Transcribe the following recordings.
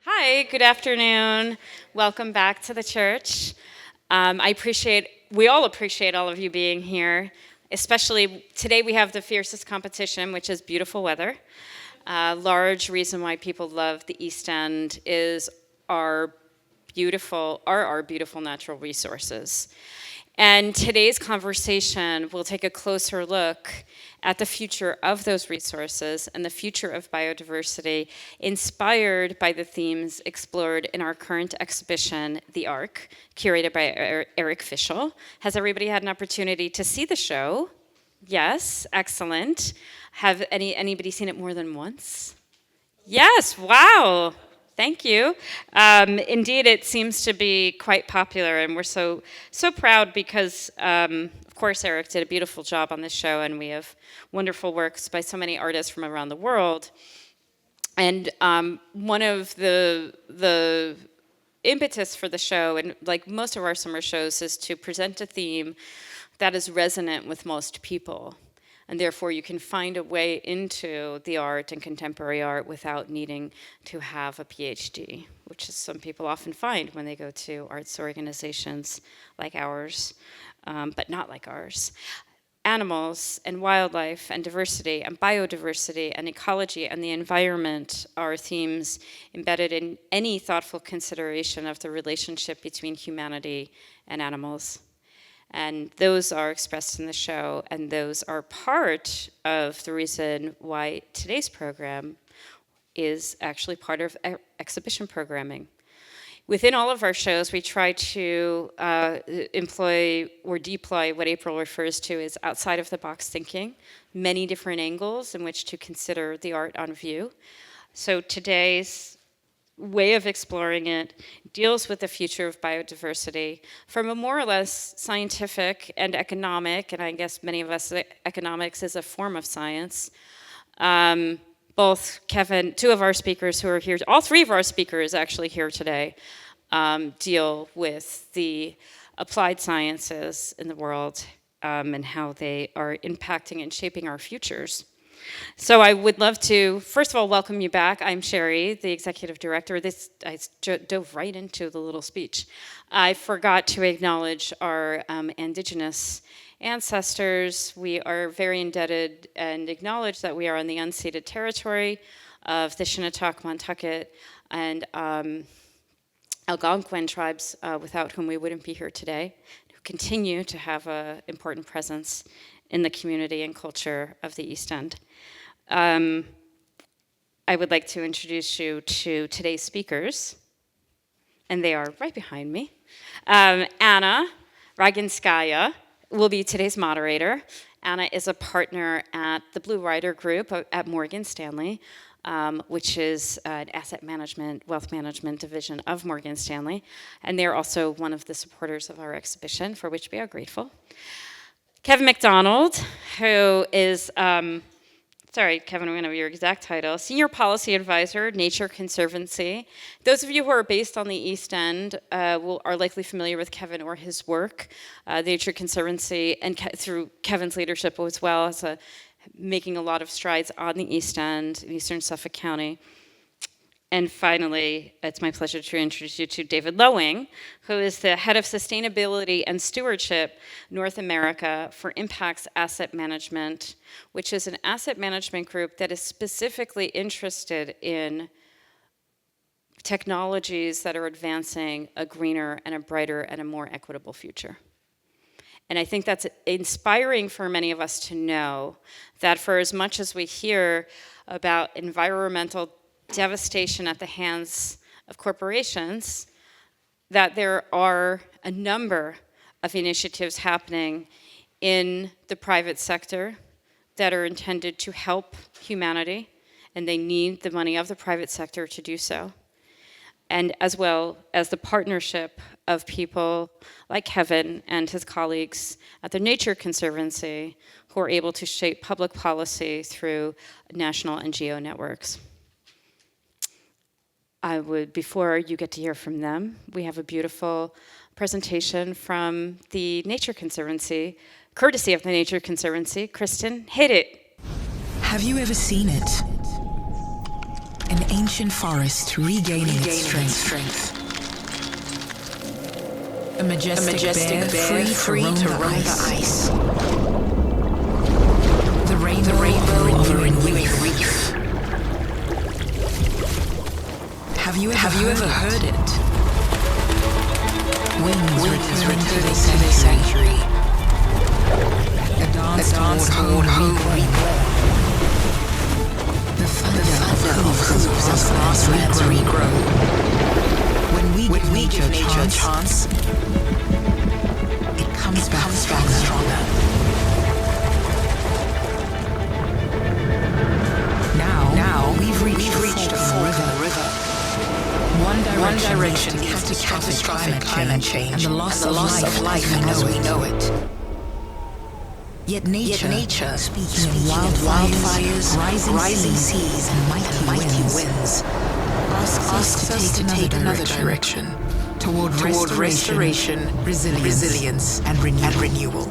Hi, good afternoon. Welcome back to the church. We all appreciate all of you being here, especially today we have the fiercest competition, which is beautiful weather. Large reason why people love the East End is our beautiful natural resources. And today's conversation will take a closer look at the future of those resources and the future of biodiversity, inspired by the themes explored in our current exhibition, The Ark, curated by Eric Fischel. Has everybody had an opportunity to see the show? Yes, excellent. Have anybody seen it more than once? Yes, wow. Thank you. Indeed, it seems to be quite popular, and we're so proud because, of course, Eric did a beautiful job on this show, and we have wonderful works by so many artists from around the world. And one of the impetus for the show, and like most of our summer shows, is to present a theme that is resonant with most people. And therefore, you can find a way into the art and contemporary art without needing to have a PhD, which is some people often find when they go to arts organizations like ours, but not like ours. Animals and wildlife and diversity and biodiversity and ecology and the environment are themes embedded in any thoughtful consideration of the relationship between humanity and animals. And those are expressed in the show, and those are part of the reason why today's program is actually part of exhibition programming. Within all of our shows, we try to employ or deploy what April refers to as outside-of-the-box thinking, many different angles in which to consider the art on view. So today's way of exploring it deals with the future of biodiversity from a more or less scientific and economic, and I guess many of us, economics is a form of science. Both Kevin, two of our speakers who are here, all three of our speakers actually here today, deal with the applied sciences in the world and how they are impacting and shaping our futures. So I would love to, first of all, welcome you back. I'm Sherry, the executive director. I dove right into the little speech. I forgot to acknowledge our indigenous ancestors. We are very indebted and acknowledge that we are on the unceded territory of the Shinnecock, Montucket, and Algonquin tribes, without whom we wouldn't be here today, who continue to have an important presence in the community and culture of the East End. I would like to introduce you to today's speakers, and they are right behind me. Anna Raginskaya will be today's moderator. Anna is a partner at the Blue Rider Group at Morgan Stanley, which is an asset management, wealth management division of Morgan Stanley, and they're also one of the supporters of our exhibition, for which we are grateful. Kevin McDonald, who is, sorry, Kevin, I'm going to have your exact title, Senior Policy Advisor, Nature Conservancy. Those of you who are based on the East End are likely familiar with Kevin or his work. The Nature Conservancy, and through Kevin's leadership as well, is making a lot of strides on the East End, in Eastern Suffolk County. And finally, it's my pleasure to introduce you to David Loehwing, who is the head of Sustainability and Stewardship North America for Impax Asset Management, which is an asset management group that is specifically interested in technologies that are advancing a greener and a brighter and a more equitable future. And I think that's inspiring for many of us to know that for as much as we hear about environmental devastation at the hands of corporations, that there are a number of initiatives happening in the private sector that are intended to help humanity, and they need the money of the private sector to do so. And as well as the partnership of people like Kevin and his colleagues at the Nature Conservancy, who are able to shape public policy through national NGO networks. Before you get to hear from them, we have a beautiful presentation from the Nature Conservancy, courtesy of the Nature Conservancy. Kristen, hit it. Have you ever seen it? An ancient forest regaining its strength. A majestic bear free to roam the ice. The rainbow of a renewing reef. Have you ever heard it? Winds return to the sanctuary. A dance toward home reborn. The thunder of hooves as grasslands regrow. When we give nature a chance, it comes back stronger. Now we've reached a fork in the river. One direction leads to catastrophic climate change and the loss of life as we know it. Yet nature, speaking of wildfires, rising seas, and mighty winds, asks us to take another direction toward restoration, resilience, and renewal.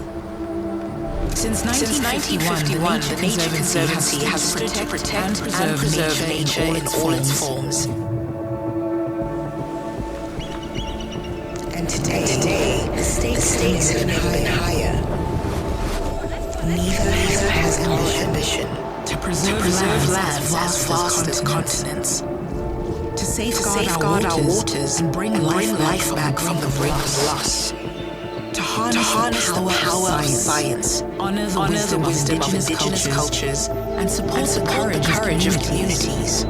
Since 1951, the Nature Conservancy has stood to protect and preserve nature in all its forms. And today, the stakes have never been higher. Neither has our ambition to preserve lands as vast as continents, to safeguard our waters and bring life back from the brink of loss, to harness the power of science, honor the wisdom of indigenous cultures, and support the courage of communities.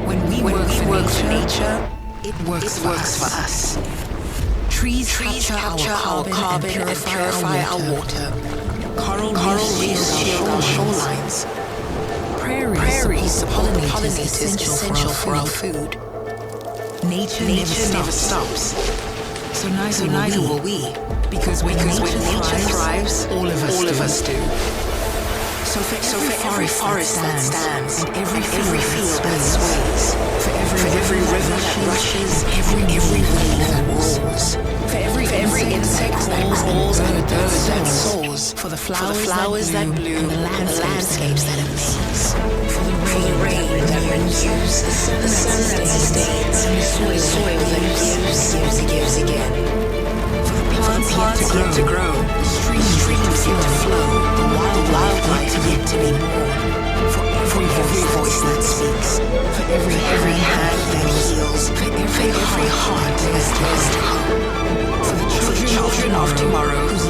When we work for nature, it works for us. Trees capture our carbon and purify our water. Coral reefs shield our shorelines. Prairies support pollinators essential for our food. Nature never stops. So neither will we. Because when nature thrives, all of us do. So for every forest that stands, and every field that sways, for every river that rushes, every wave that roars, for every insect that crawls and bird that soars, for the flowers that bloom and the landscapes that amaze, for the rain that renews, the sun that sustains, and the soil that gives again, for the plants yet to grow, the streams yet to flow, the wildlife yet to be born, for every voice that speaks, for every hand that heals, for every heart that dares to hope, for the children of tomorrow whose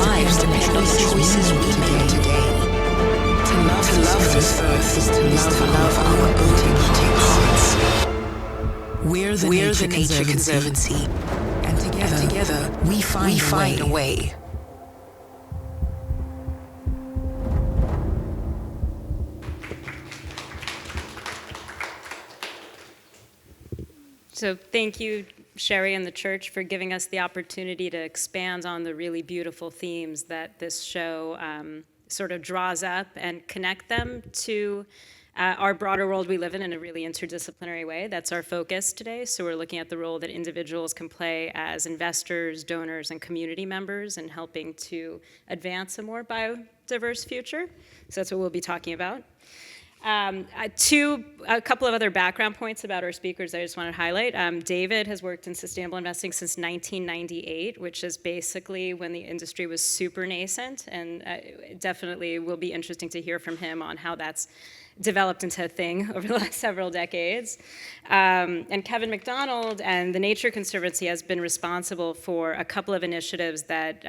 lives depend on the choices we make today. To love this earth is to love our own hearts. We're the Nature Conservancy, and together we find a way. So thank you, Sherry and the church, for giving us the opportunity to expand on the really beautiful themes that this show sort of draws up and connect them to our broader world we live in a really interdisciplinary way. That's our focus today. So we're looking at the role that individuals can play as investors, donors, and community members in helping to advance a more biodiverse future. So that's what we'll be talking about. A couple of other background points about our speakers I just want to highlight. David has worked in sustainable investing since 1998, which is basically when the industry was super nascent, and it definitely will be interesting to hear from him on how that's developed into a thing over the last several decades. And Kevin McDonald and the Nature Conservancy has been responsible for a couple of initiatives that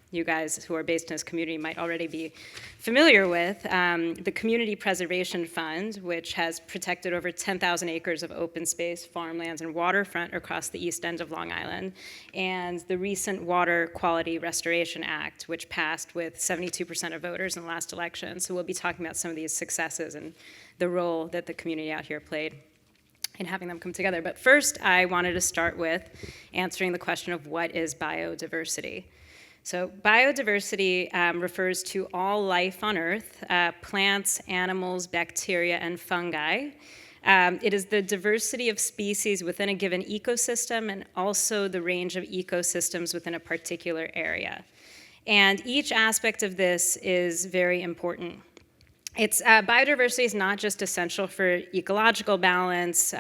you guys who are based in this community might already be familiar with. The Community Preservation Fund, which has protected over 10,000 acres of open space, farmlands, and waterfront across the east end of Long Island, and the recent Water Quality Restoration Act, which passed with 72% of voters in the last election. So we'll be talking about some of these successes and the role that the community out here played in having them come together. But first, I wanted to start with answering the question of what is biodiversity. So biodiversity refers to all life on Earth, plants, animals, bacteria, and fungi. It is the diversity of species within a given ecosystem and also the range of ecosystems within a particular area. And each aspect of this is very important. Biodiversity is not just essential for ecological balance,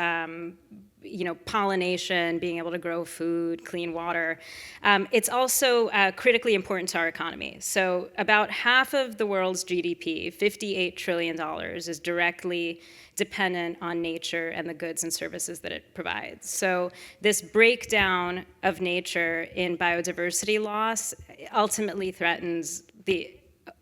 pollination, being able to grow food, clean water. It's also critically important to our economy. So about half of the world's GDP, $58 trillion, is directly dependent on nature and the goods and services that it provides. So this breakdown of nature in biodiversity loss ultimately threatens the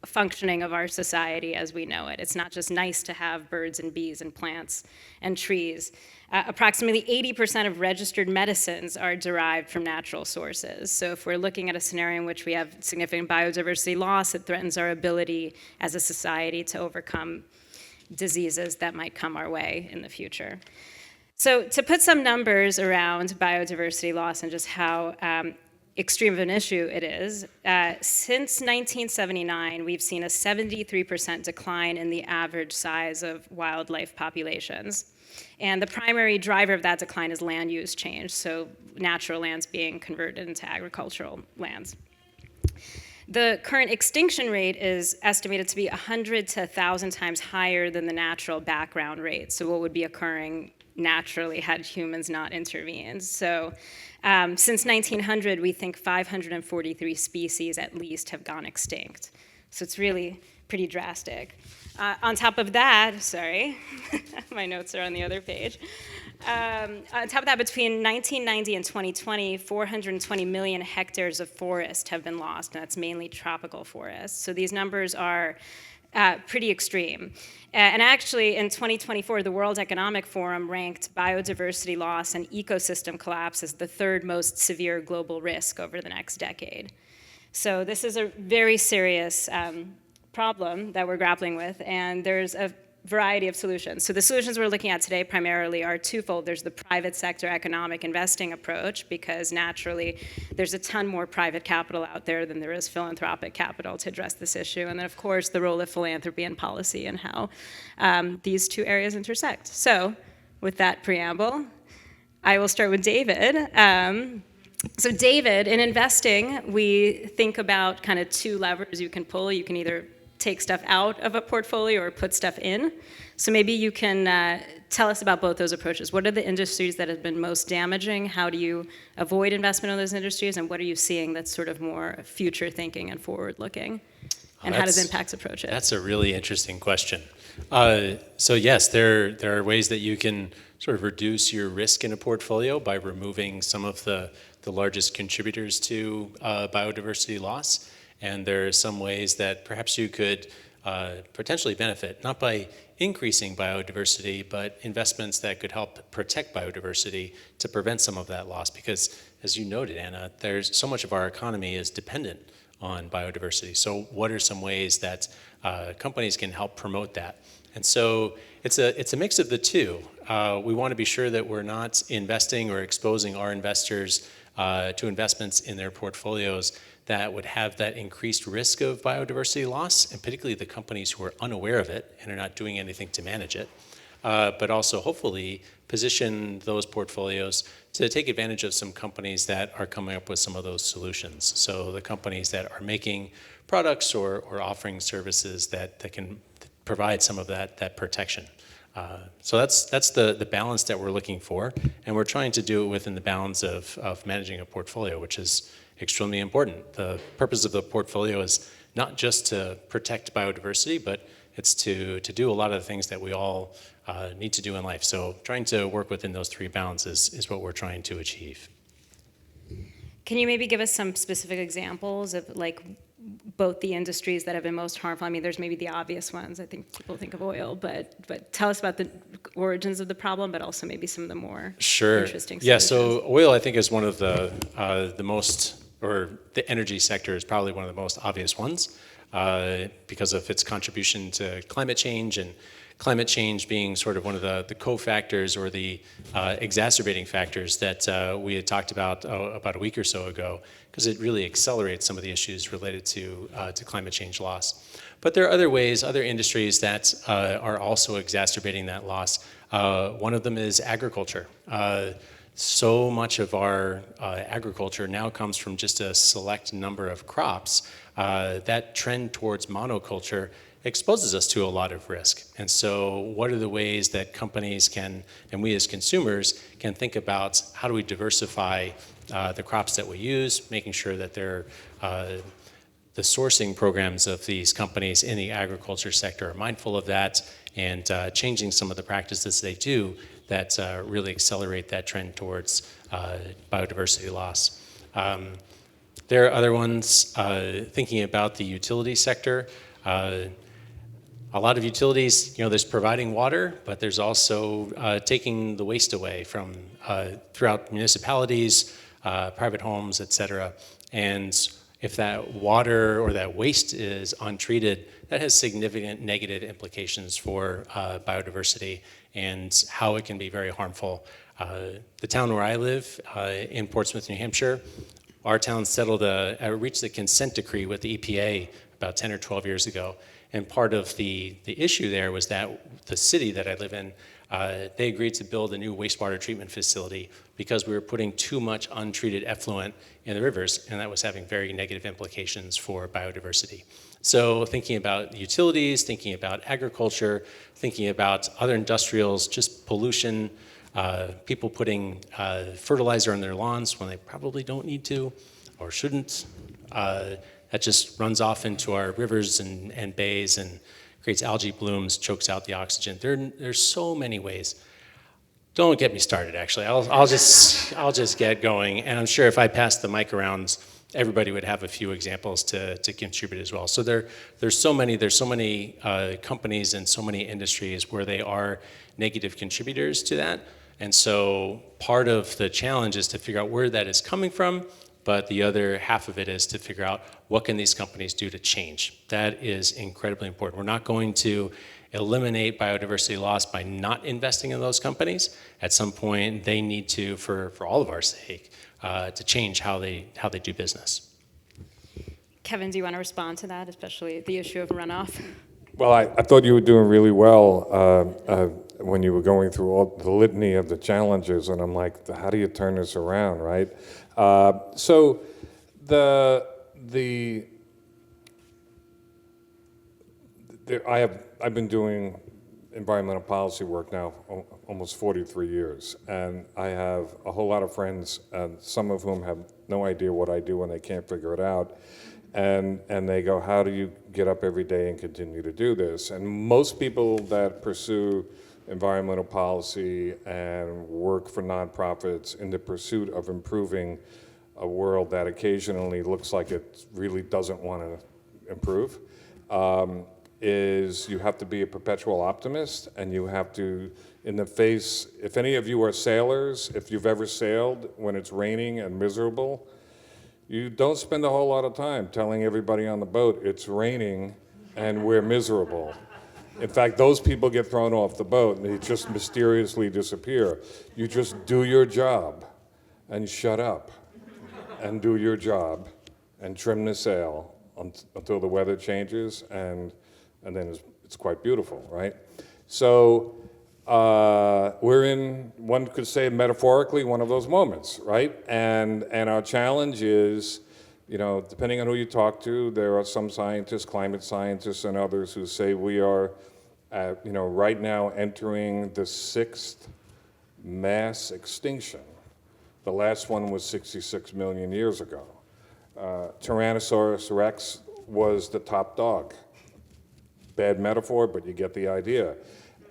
functioning of our society as we know it. It's not just nice to have birds and bees and plants and trees. Approximately 80% of registered medicines are derived from natural sources. So if we're looking at a scenario in which we have significant biodiversity loss, it threatens our ability as a society to overcome diseases that might come our way in the future. So to put some numbers around biodiversity loss and just how extreme of an issue it is, since 1979, we've seen a 73% decline in the average size of wildlife populations. And the primary driver of that decline is land use change, so natural lands being converted into agricultural lands. The current extinction rate is estimated to be 100 to 1,000 times higher than the natural background rate, so what would be occurring naturally had humans not intervened. So since 1900, we think 543 species at least have gone extinct. So it's really pretty drastic. On top of that, sorry, my notes are on the other page. On top of that, between 1990 and 2020, 420 million hectares of forest have been lost, and that's mainly tropical forests. So these numbers are pretty extreme. And actually, in 2024, the World Economic Forum ranked biodiversity loss and ecosystem collapse as the third most severe global risk over the next decade. So this is a very serious problem that we're grappling with, and there's a variety of solutions. So the solutions we're looking at today primarily are twofold. There's the private sector economic investing approach, because naturally there's a ton more private capital out there than there is philanthropic capital to address this issue. And then of course the role of philanthropy and policy and how these two areas intersect. So with that preamble, I will start with David. So David, in investing, we think about kind of two levers you can pull. You can either take stuff out of a portfolio or put stuff in. So maybe you can tell us about both those approaches. What are the industries that have been most damaging? How do you avoid investment in those industries? And what are you seeing that's sort of more future thinking and forward looking? And how does Impax approach it? That's a really interesting question. So yes, there are ways that you can sort of reduce your risk in a portfolio by removing some of the largest contributors to biodiversity loss. And there are some ways that perhaps you could potentially benefit, not by increasing biodiversity, but investments that could help protect biodiversity to prevent some of that loss. Because as you noted, Anna, there's so much of our economy is dependent on biodiversity. So what are some ways that companies can help promote that? And so it's a mix of the two. We want to be sure that we're not investing or exposing our investors to investments in their portfolios that would have that increased risk of biodiversity loss, and particularly the companies who are unaware of it and are not doing anything to manage it, but also hopefully position those portfolios to take advantage of some companies that are coming up with some of those solutions. So the companies that are making products or offering services that can provide some of that protection. So that's the balance that we're looking for, and we're trying to do it within the bounds of managing a portfolio, which is extremely important. The purpose of the portfolio is not just to protect biodiversity, but it's to do a lot of the things that we all need to do in life. So trying to work within those three bounds is what we're trying to achieve. Can you maybe give us some specific examples of like both the industries that have been most harmful? I mean, there's maybe the obvious ones. I think people think of oil, but tell us about the origins of the problem, but also maybe some of the more interesting solutions. Yeah, so oil, I think, is one of the most, or the energy sector is probably one of the most obvious ones because of its contribution to climate change, and climate change being sort of one of the cofactors or the exacerbating factors that we had talked about a week or so ago, because it really accelerates some of the issues related to climate change loss. But there are other ways, other industries that are also exacerbating that loss. One of them is agriculture. So much of our agriculture now comes from just a select number of crops. That trend towards monoculture exposes us to a lot of risk. And so what are the ways that companies can, and we as consumers, can think about how do we diversify the crops that we use, making sure that they're the sourcing programs of these companies in the agriculture sector are mindful of that, and changing some of the practices they do that really accelerate that trend towards biodiversity loss. There are other ones, thinking about the utility sector. A lot of utilities, there's providing water, but there's also taking the waste away from throughout municipalities, private homes, et cetera. And if that water or that waste is untreated, that has significant negative implications for biodiversity and how it can be very harmful. The town where I live, in Portsmouth, New Hampshire, our town reached a consent decree with the EPA about 10 or 12 years ago. And part of the issue there was that the city that I live in, they agreed to build a new wastewater treatment facility because we were putting too much untreated effluent in the rivers, and that was having very negative implications for biodiversity. So thinking about utilities, thinking about agriculture, thinking about other industrials, just pollution, people putting fertilizer on their lawns when they probably don't need to or shouldn't. That just runs off into our rivers and bays and creates algae blooms, chokes out the oxygen. There's so many ways. Don't get me started, actually. I'll just get going, and I'm sure if I pass the mic around, everybody would have a few examples to contribute as well. So there's so many companies and so many industries where they are negative contributors to that, and so part of the challenge is to figure out where that is coming from, but the other half of it is to figure out what can these companies do to change. That is incredibly important. We're not going to eliminate biodiversity loss by not investing in those companies. At some point, they need to, for all of our sake, to change how they do business. Kevin, do you want to respond to that, especially the issue of runoff? Well, I thought you were doing really well when you were going through all the litany of the challenges, and I'm like, how do you turn this around, right? So I've been doing environmental policy work now almost 43 years, and I have a whole lot of friends, some of whom have no idea what I do and they can't figure it out. And they go, how do you get up every day and continue to do this? And most people that pursue environmental policy and work for nonprofits in the pursuit of improving a world that occasionally looks like it really doesn't want to improve, is you have to be a perpetual optimist, and you have to, in the face, if any of you are sailors, if you've ever sailed when it's raining and miserable, you don't spend a whole lot of time telling everybody on the boat it's raining and we're miserable. In fact, those people get thrown off the boat and they just mysteriously disappear. You just do your job and shut up and do your job and trim the sail until the weather changes, and then it's quite beautiful, right? So we're in, one could say metaphorically, one of those moments, right? And our challenge is, depending on who you talk to, there are some scientists, climate scientists and others who say we are, right now entering the 6th mass extinction. The last one was 66 million years ago. Tyrannosaurus rex was the top dog. Bad metaphor, but you get the idea.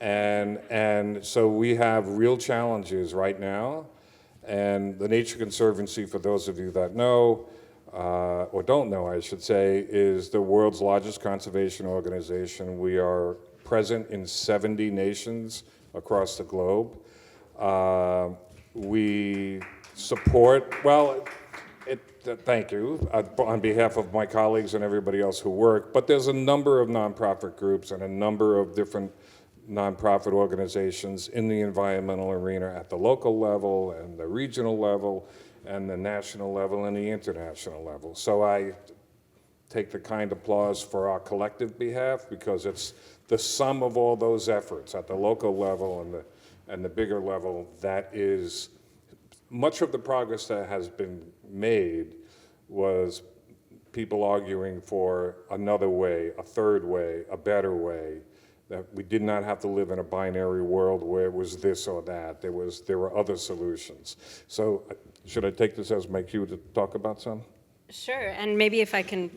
And so we have real challenges right now, and the Nature Conservancy, for those of you that know, or don't know, I should say, is the world's largest conservation organization. We are present in 70 nations across the globe. We support, thank you, on behalf of my colleagues and everybody else who work, but there's a number of nonprofit groups and a number of different nonprofit organizations in the environmental arena at the local level and the regional level and the national level and the international level. So I take the kind applause for our collective behalf, because it's the sum of all those efforts at the local level and the bigger level that is much of the progress that has been made was people arguing for another way, a third way, a better way, that we did not have to live in a binary world where it was this or that. There were other solutions. So should I take this as my cue to talk about some? Sure, and maybe if I can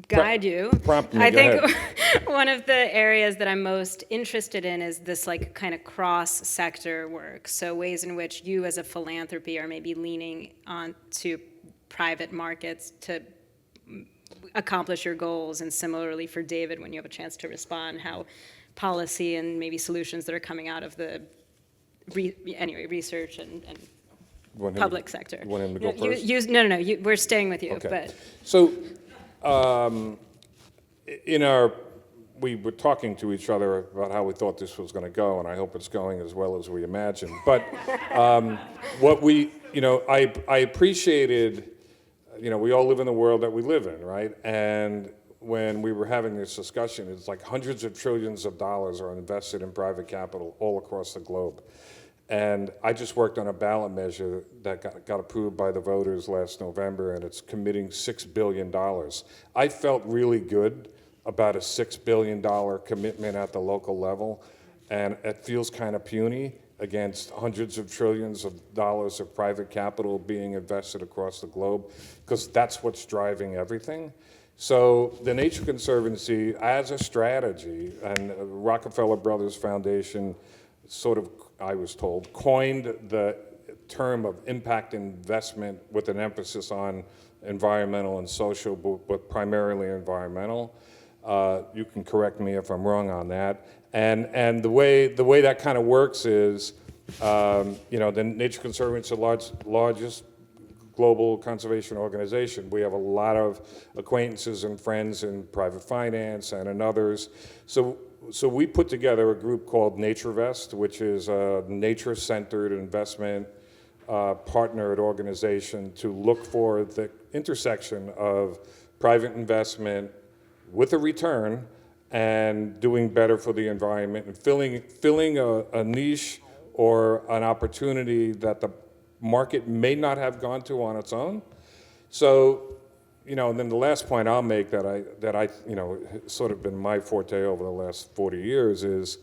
guide you. Prompt me, I go think ahead. one of the areas that I'm most interested in is this like kind of cross-sector work. So ways in which you as a philanthropy are maybe leaning on to private markets to accomplish your goals, and similarly for David, when you have a chance to respond, how policy and maybe solutions that are coming out of the research and public sector. You want him to go first? We're staying with you. Okay. But So, we were talking to each other about how we thought this was going to go, and I hope it's going as well as we imagined. But I appreciated, we all live in the world that we live in, right? And when we were having this discussion, it's like hundreds of trillions of dollars are invested in private capital all across the globe. And I just worked on a ballot measure that got approved by the voters last November, and it's committing $6 billion. I felt really good about a $6 billion commitment at the local level, and it feels kind of puny against hundreds of trillions of dollars of private capital being invested across the globe, because that's what's driving everything. So the Nature Conservancy, as a strategy, and Rockefeller Brothers Foundation sort of, I was told, coined the term of impact investment with an emphasis on environmental and social, but primarily environmental. You can correct me if I'm wrong on that. And the way that kind of works is, the Nature Conservancy is the largest global conservation organization. We have a lot of acquaintances and friends in private finance and in others. So we put together a group called NatureVest, which is a nature-centered investment partnered organization to look for the intersection of private investment with a return and doing better for the environment and filling a niche or an opportunity that the market may not have gone to on its own. So, and then the last point I'll make that I sort of been my forte over the last 40 years is,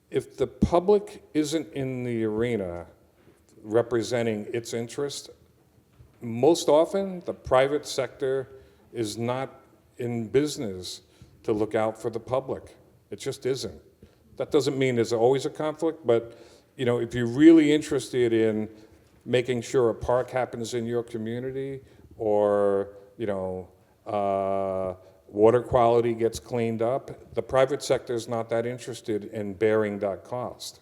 if the public isn't in the arena representing its interest, most often the private sector is not in business to look out for the public. It just isn't. That doesn't mean there's always a conflict, but if you're really interested in making sure a park happens in your community, or water quality gets cleaned up, the private sector is not that interested in bearing that cost,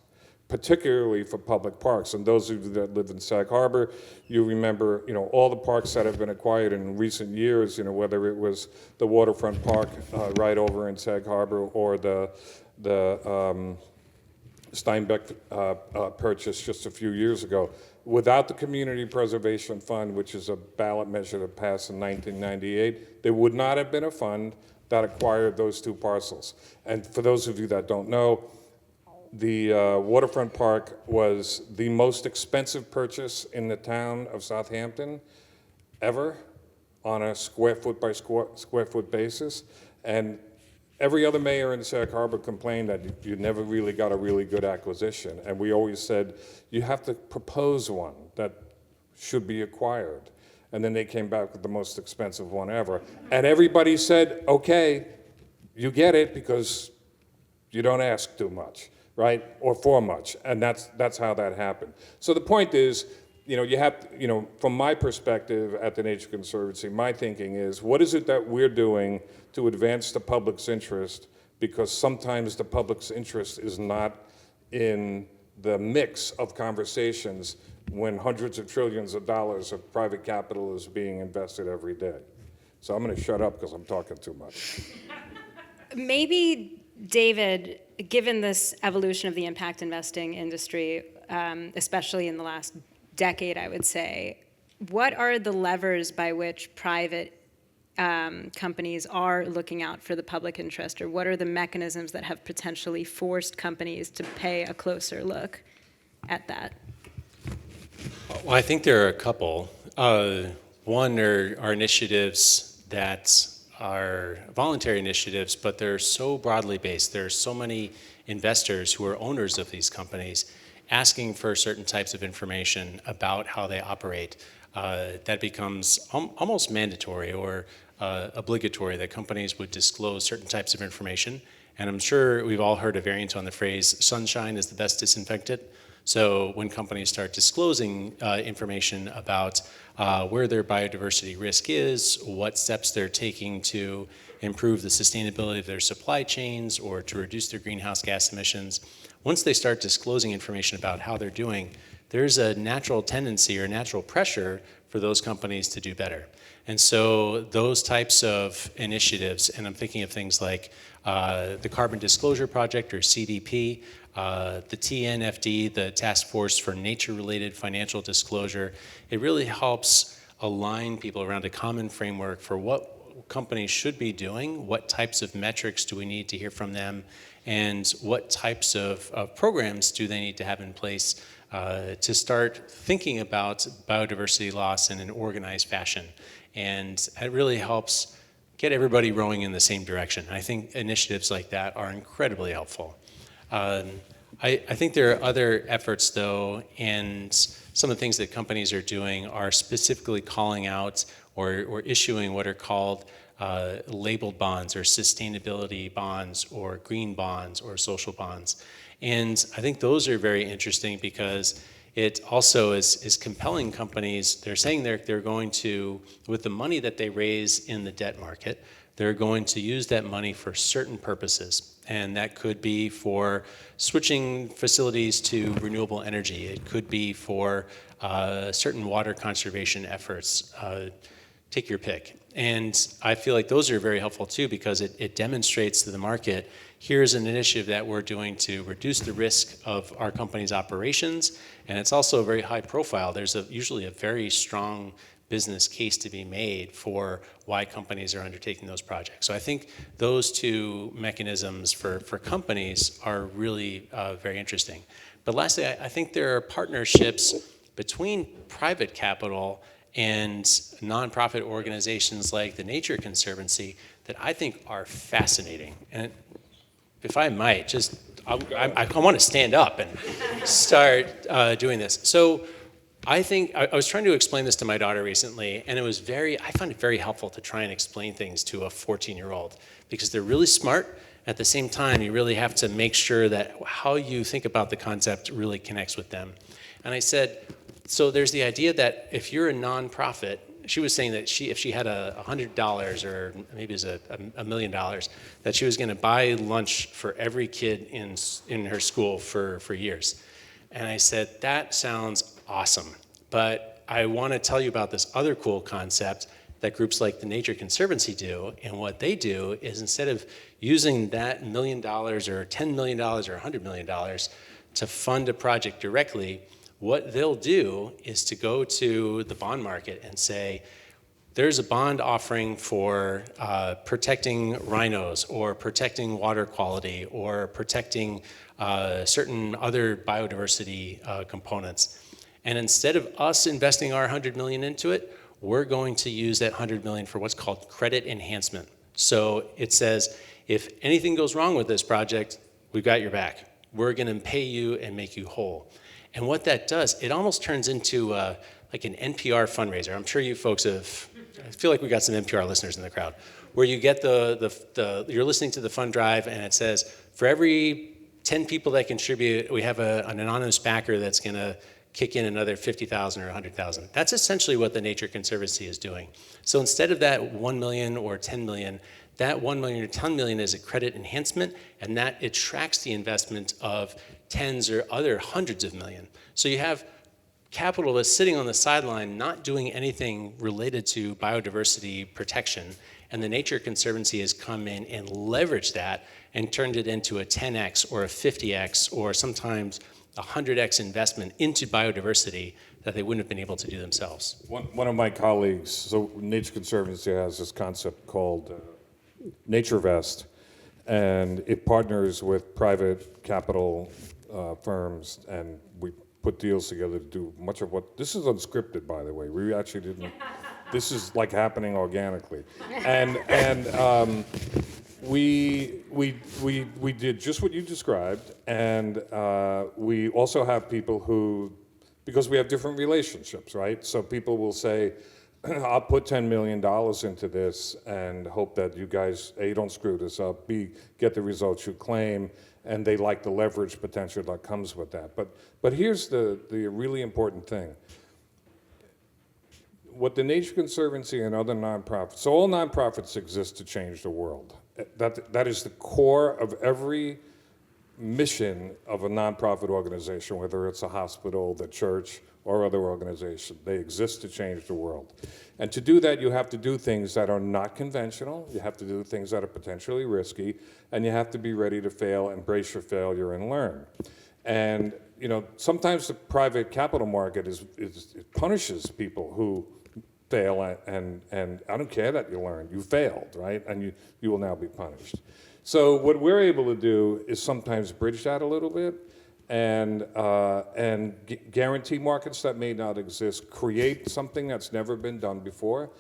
particularly for public parks. And those of you that live in Sag Harbor, you remember, all the parks that have been acquired in recent years, whether it was the waterfront park right over in Sag Harbor, or the Steinbeck purchase just a few years ago. Without the Community Preservation Fund, which is a ballot measure that passed in 1998, there would not have been a fund that acquired those two parcels. And for those of you that don't know, the waterfront park was the most expensive purchase in the town of Southampton ever on a square foot by square foot basis. And every other mayor in Sag Harbor complained that you never really got a really good acquisition. And we always said, you have to propose one that should be acquired. And then they came back with the most expensive one ever. And everybody said, okay, you get it because you don't ask too much, right? Or for much. And that's how that happened. So the point is, you have, from my perspective at the Nature Conservancy, my thinking is, what is it that we're doing to advance the public's interest? Because sometimes the public's interest is not in the mix of conversations when hundreds of trillions of dollars of private capital is being invested every day. So I'm going to shut up because I'm talking too much. Maybe, David, given this evolution of the impact investing industry, especially in the last decade, I would say, what are the levers by which private companies are looking out for the public interest, or what are the mechanisms that have potentially forced companies to pay a closer look at that? Well, I think there are a couple. One are initiatives that are voluntary initiatives, but they're so broadly based. There are so many investors who are owners of these companies asking for certain types of information about how they operate. That becomes almost mandatory or obligatory that companies would disclose certain types of information. And I'm sure we've all heard a variant on the phrase, sunshine is the best disinfectant. So when companies start disclosing information about where their biodiversity risk is, what steps they're taking to improve the sustainability of their supply chains or to reduce their greenhouse gas emissions, once they start disclosing information about how they're doing, there's a natural tendency or natural pressure for those companies to do better. And so those types of initiatives, and I'm thinking of things like the Carbon Disclosure Project, or CDP, the TNFD, the Task Force for Nature-Related Financial Disclosure, it really helps align people around a common framework for what companies should be doing, what types of metrics do we need to hear from them, and what types of programs do they need to have in place to start thinking about biodiversity loss in an organized fashion. And it really helps get everybody rowing in the same direction. I think initiatives like that are incredibly helpful. I think there are other efforts, though, and some of the things that companies are doing are specifically calling out or issuing what are called labeled bonds or sustainability bonds or green bonds or social bonds. And I think those are very interesting because it also is compelling companies. They're saying they're going to, with the money that they raise in the debt market, they're going to use that money for certain purposes. And that could be for switching facilities to renewable energy. It could be for certain water conservation efforts. Take your pick. And I feel like those are very helpful too because it demonstrates to the market, here's an initiative that we're doing to reduce the risk of our company's operations, and it's also very high profile. There's usually a very strong business case to be made for why companies are undertaking those projects. So I think those two mechanisms for companies are really very interesting. But lastly, I think there are partnerships between private capital and nonprofit organizations like the Nature Conservancy that I think are fascinating. And if I might, I want to stand up and start doing this. So I think, I was trying to explain this to my daughter recently, and I find it very helpful to try and explain things to a 14-year-old because they're really smart. At the same time, you really have to make sure that how you think about the concept really connects with them. And I said, so there's the idea that if you're a nonprofit, she was saying that if she had $100 or maybe it was $1 million, that she was going to buy lunch for every kid in her school for years. And I said, that sounds awesome, but I want to tell you about this other cool concept that groups like the Nature Conservancy do. And what they do is instead of using that $1 million or $10 million or $100 million to fund a project directly, what they'll do is to go to the bond market and say, there's a bond offering for protecting rhinos or protecting water quality or protecting certain other biodiversity components. And instead of us investing our $100 million into it, we're going to use that $100 million for what's called credit enhancement. So it says, if anything goes wrong with this project, we've got your back. We're going to pay you and make you whole. And what that does, it almost turns into like an NPR fundraiser. I'm sure you folks I feel like we got some NPR listeners in the crowd, where you get you're listening to the fund drive and it says, for every 10 people that contribute, we have an anonymous backer that's going to kick in another 50,000 or 100,000. That's essentially what the Nature Conservancy is doing. So instead of that 1 million or 10 million, that 1 million or 10 million is a credit enhancement, and that it tracks the investment of tens or other hundreds of million. So you have capital that's sitting on the sideline not doing anything related to biodiversity protection, and the Nature Conservancy has come in and leveraged that and turned it into a 10x or a 50x or sometimes a 100x investment into biodiversity that they wouldn't have been able to do themselves. One of my colleagues, so Nature Conservancy has this concept called NatureVest, and it partners with private capital firms, and we put deals together to do much of what, this is unscripted, by the way. We actually This is like happening organically. And we did just what you described, and we also have people who, because we have different relationships, right? So people will say, I'll put $10 million into this and hope that you guys, A, don't screw this up, B, get the results you claim, and they like the leverage potential that comes with that. But here's the really important thing. What the Nature Conservancy and other nonprofits, so all nonprofits exist to change the world. That is the core of every mission of a nonprofit organization, whether it's a hospital, the church, or other organization. They exist to change the world. And to do that, you have to do things that are not conventional, you have to do things that are potentially risky, and you have to be ready to fail, embrace your failure, and learn. And sometimes the private capital market it punishes people who fail, and I don't care that you learned, you failed, right? And you will now be punished. So what we're able to do is sometimes bridge that a little bit, and guarantee markets that may not exist, create something that's never been done before.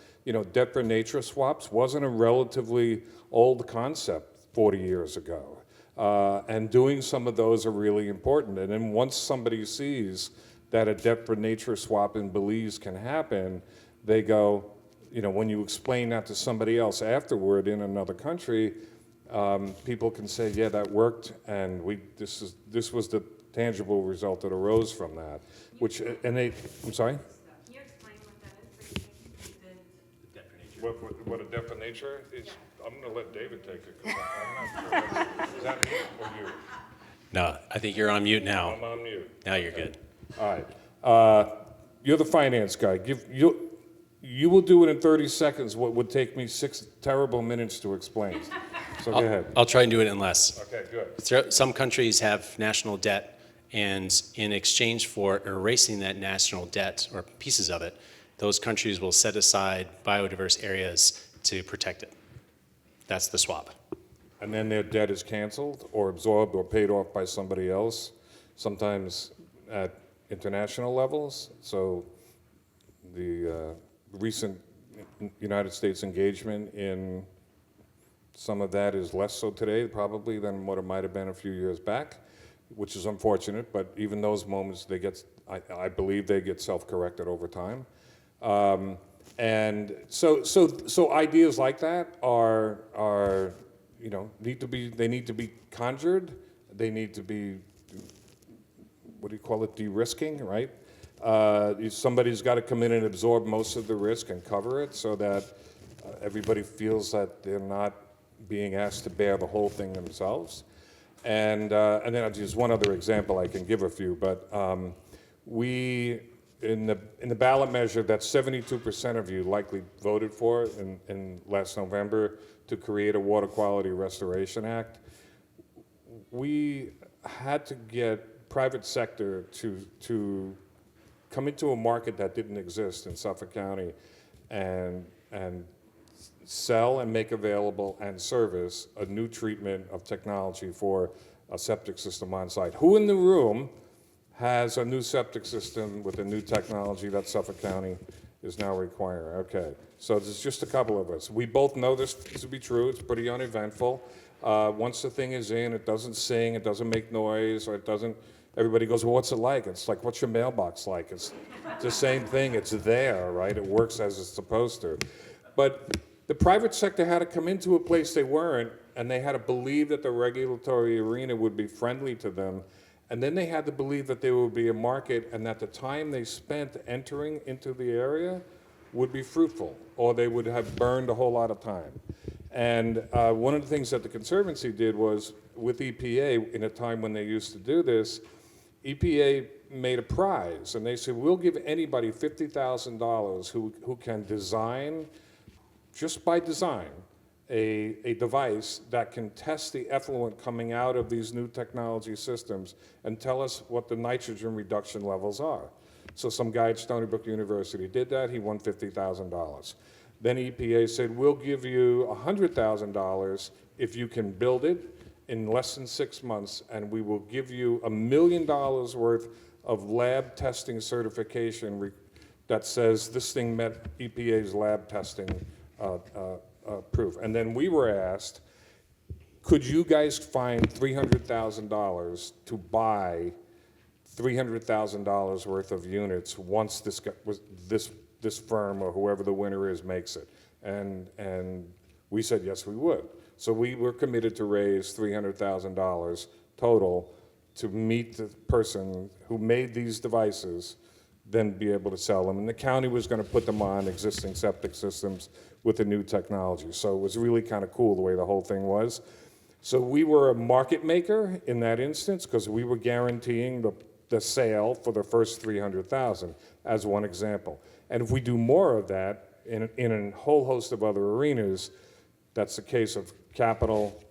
Debt for nature swaps wasn't a relatively old concept 40 years ago. And doing some of those are really important. And then once somebody sees that a debt for nature swap in Belize can happen, they go, when you explain that to somebody else afterward in another country, people can say, yeah, that worked, and this was the tangible result that arose from that. I'm sorry? Can you explain what that is? What a debt for nature is? I'm going to let David take it, because I'm not sure. Is that me or you? No, I think you're on mute now. I'm on mute. Now you're good. All right. You're the finance guy. You will do it in 30 seconds what would take me 6 terrible minutes to explain. So go ahead. I'll try and do it in less. Okay, good. Some countries have national debt, and in exchange for erasing that national debt, or pieces of it, those countries will set aside biodiverse areas to protect it. That's the swap. And then their debt is canceled or absorbed or paid off by somebody else, sometimes at international levels. So the recent United States engagement in some of that is less so today probably than what it might have been a few years back, which is unfortunate, but even those moments, I believe they get self-corrected over time. And so ideas like that are need to be conjured. They need to be, what do you call it, de-risking, right? Somebody's got to come in and absorb most of the risk and cover it so that everybody feels that they're not being asked to bear the whole thing themselves. And then I'll just one other example, I can give a few, but we, in the ballot measure that 72% of you likely voted for in last November to create a Water Quality Restoration Act, we had to get private sector to come into a market that didn't exist in Suffolk County and sell and make available and service a new treatment of technology for a septic system on site. Who in the room has a new septic system with a new technology that Suffolk County is now requiring? Okay, so there's just a couple of us. We both know this to be true. It's pretty uneventful. Once the thing is in, it doesn't sing, it doesn't make noise, or it doesn't, everybody goes, well, what's it like? It's like, what's your mailbox like? It's the same thing, it's there, right? It works as it's supposed to. But the private sector had to come into a place they weren't, and they had to believe that the regulatory arena would be friendly to them, and then they had to believe that there would be a market and that the time they spent entering into the area would be fruitful, or they would have burned a whole lot of time. And one of the things that the Conservancy did was, with EPA, in a time when they used to do this, EPA made a prize, and they said, we'll give anybody $50,000 who can design, just by design, a device that can test the effluent coming out of these new technology systems and tell us what the nitrogen reduction levels are. So some guy at Stony Brook University did that, he won $50,000. Then EPA said, we'll give you $100,000 if you can build it in less than 6 months, and we will give you $1 million worth of lab testing certification that says this thing met EPA's lab testing proof. And then we were asked, could you guys find $300,000 to buy $300,000 worth of units once this firm or whoever the winner is makes it? And we said yes, we would. So we were committed to raise $300,000 total to meet the person who made these devices, then be able to sell them. And the county was going to put them on existing septic systems with the new technology. So it was really kind of cool the way the whole thing was. So we were a market maker in that instance because we were guaranteeing the sale for the first 300,000 as one example. And if we do more of that in a whole host of other arenas, that's the case of capital,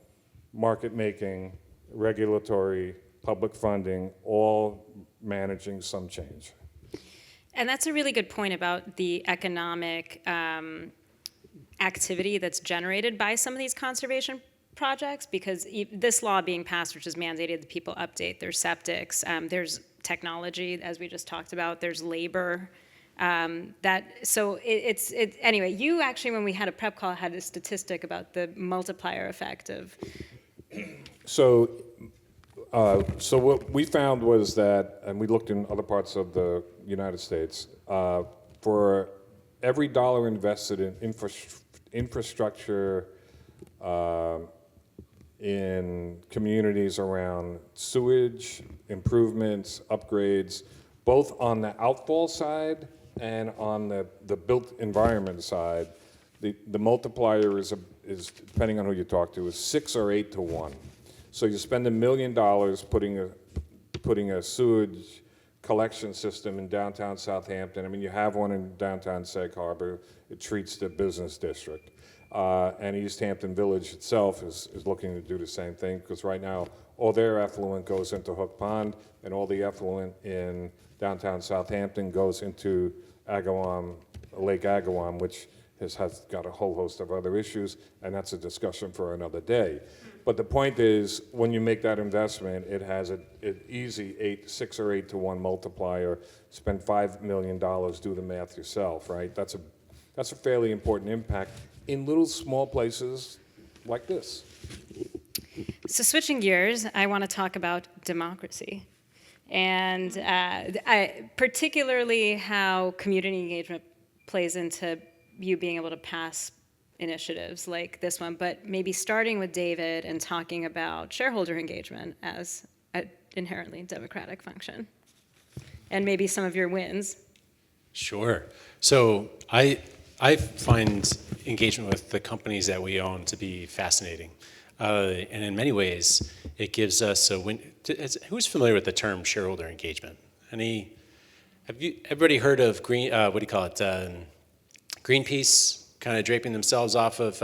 market making, regulatory, public funding, all managing some change. And that's a really good point about the economic activity that's generated by some of these conservation projects, because this law being passed, which has mandated that people update their septics, there's technology, as we just talked about, there's labor. Anyway, you actually, when we had a prep call, had a statistic about the multiplier effect of. So what we found was that, and we looked in other parts of the United States, for every dollar invested in infrastructure, in communities around sewage, improvements, upgrades, both on the outfall side and on the built environment side, the multiplier is depending on who you talk to, is 6 or 8 to 1. So you spend $1 million putting a sewage collection system in downtown Southampton. I mean, you have one in downtown Sag Harbor. It treats the business district. And East Hampton Village itself is looking to do the same thing, because right now all their effluent goes into Hook Pond, and all the effluent in downtown Southampton goes into Agawam, Lake Agawam, which has got a whole host of other issues, and that's a discussion for another day. But the point is, when you make that investment, it has an easy 6 or 8 to 1 multiplier. Spend $5 million, do the math yourself, right? That's a fairly important impact in little small places like this. So switching gears, I want to talk about democracy, and particularly how community engagement plays into you being able to pass initiatives like this one, but maybe starting with David and talking about shareholder engagement as an inherently democratic function, and maybe some of your wins. Sure. So I find engagement with the companies that we own to be fascinating. And in many ways, it gives us a win. Who's familiar with the term shareholder engagement? Everybody heard of Greenpeace kind of draping themselves off of,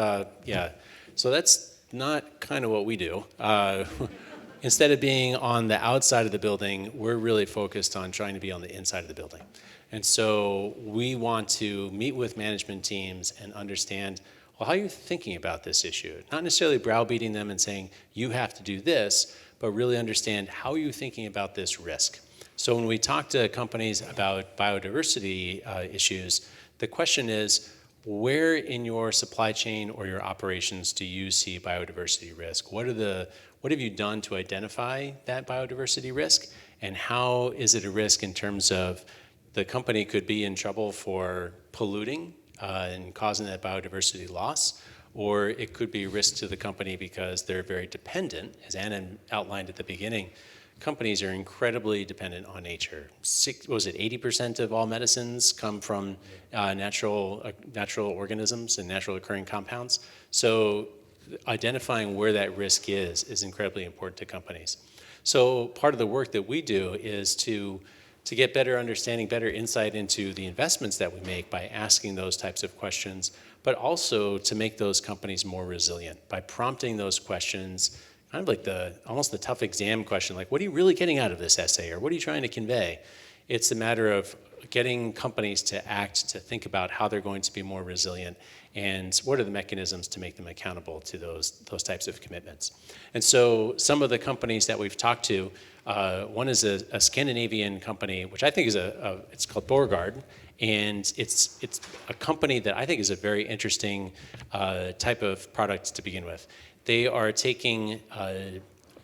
So that's not kind of what we do. Instead of being on the outside of the building, we're really focused on trying to be on the inside of the building. And so we want to meet with management teams and understand, well, how are you thinking about this issue? Not necessarily browbeating them and saying, you have to do this, but really understand, how are you thinking about this risk? So when we talk to companies about biodiversity issues, the question is, where in your supply chain or your operations do you see biodiversity risk? What have you done to identify that biodiversity risk? And how is it a risk in terms of the company could be in trouble for polluting and causing that biodiversity loss, or it could be a risk to the company because they're very dependent. As Anna outlined at the beginning, companies are incredibly dependent on nature. 80% of all medicines come from natural organisms and natural occurring compounds. So identifying where that risk is incredibly important to companies. So part of the work that we do is to get better understanding, better insight into the investments that we make by asking those types of questions, but also to make those companies more resilient by prompting those questions, kind of like almost the tough exam question, like, what are you really getting out of this essay, or what are you trying to convey? It's a matter of getting companies to act, to think about how they're going to be more resilient, and what are the mechanisms to make them accountable to those types of commitments. And so some of the companies that we've talked to, one is a Scandinavian company, which I think is it's called Borgard, and it's a company that I think is a very interesting type of product to begin with. They are taking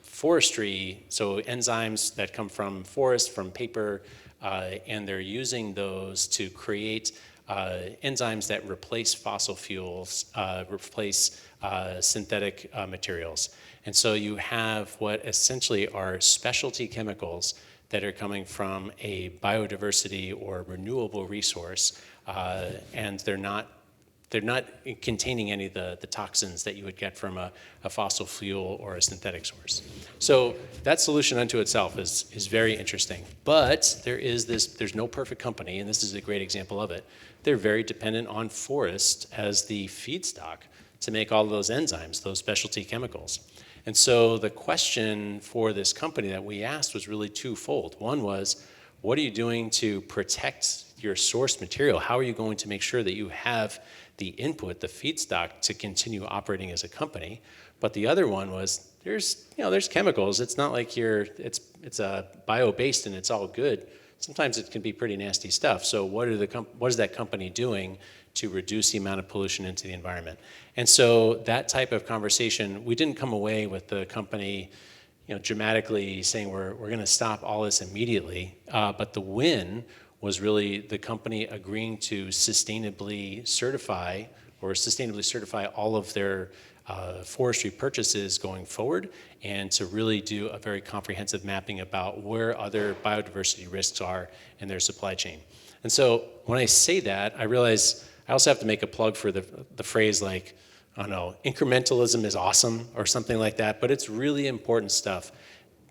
forestry, so enzymes that come from forests, from paper, and they're using those to create enzymes that replace fossil fuels, replace synthetic materials. And so you have what essentially are specialty chemicals that are coming from a biodiversity or renewable resource, and they're not containing any of the toxins that you would get from a fossil fuel or a synthetic source. So that solution unto itself is very interesting. But there's no perfect company, and this is a great example of it. They're very dependent on forest as the feedstock to make all of those enzymes, those specialty chemicals. And so the question for this company that we asked was really twofold. One was, what are you doing to protect your source material? How are you going to make sure that you have the input, the feedstock, to continue operating as a company? But the other one was, there's chemicals. It's not like it's bio-based and it's all good. Sometimes it can be pretty nasty stuff. So what is that company doing to reduce the amount of pollution into the environment? And so that type of conversation, we didn't come away with the company dramatically saying we're going to stop all this immediately. But the win was really the company agreeing to sustainably certify all of their forestry purchases going forward, and to really do a very comprehensive mapping about where other biodiversity risks are in their supply chain. And so when I say that, I realize I also have to make a plug for the phrase like, I don't know, incrementalism is awesome or something like that, but it's really important stuff.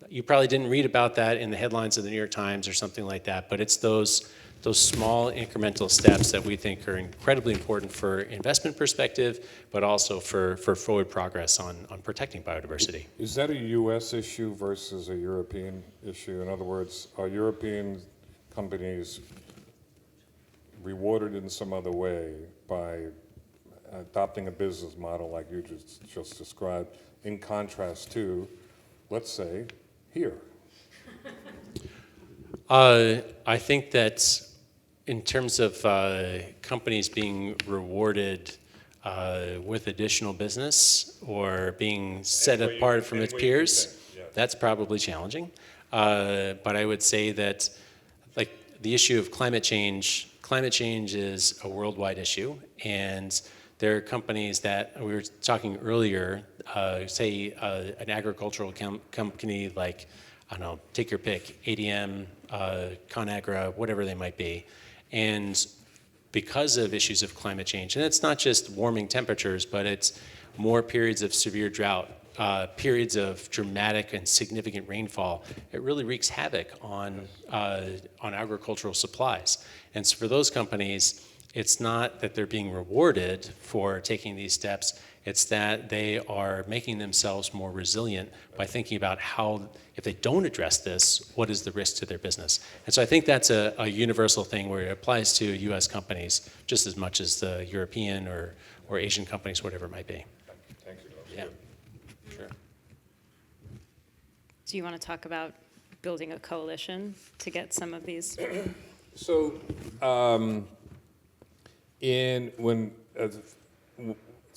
You probably didn't read about that in the headlines of the New York Times or something like that, but it's those small incremental steps that we think are incredibly important for investment perspective, but also for forward progress on protecting biodiversity. Is that a U.S. issue versus a European issue? In other words, are European companies rewarded in some other way by adopting a business model like you just described, in contrast to, let's say, here? I think that in terms of companies being rewarded with additional business or being set apart from its peers, that's probably challenging. But I would say that, like, the issue of climate change is a worldwide issue, and there are companies that we were talking earlier, say an agricultural company like, I don't know, take your pick, ADM, ConAgra, whatever they might be. And because of issues of climate change, and it's not just warming temperatures, but it's more periods of severe drought, periods of dramatic and significant rainfall, it really wreaks havoc on agricultural supplies. And so for those companies, it's not that they're being rewarded for taking these steps, it's that they are making themselves more resilient by thinking about how, if they don't address this, what is the risk to their business? And so I think that's a universal thing where it applies to US companies just as much as the European or Asian companies, whatever it might be. Thank you. Yeah, sure. Do you want to talk about building a coalition to get some of these? So,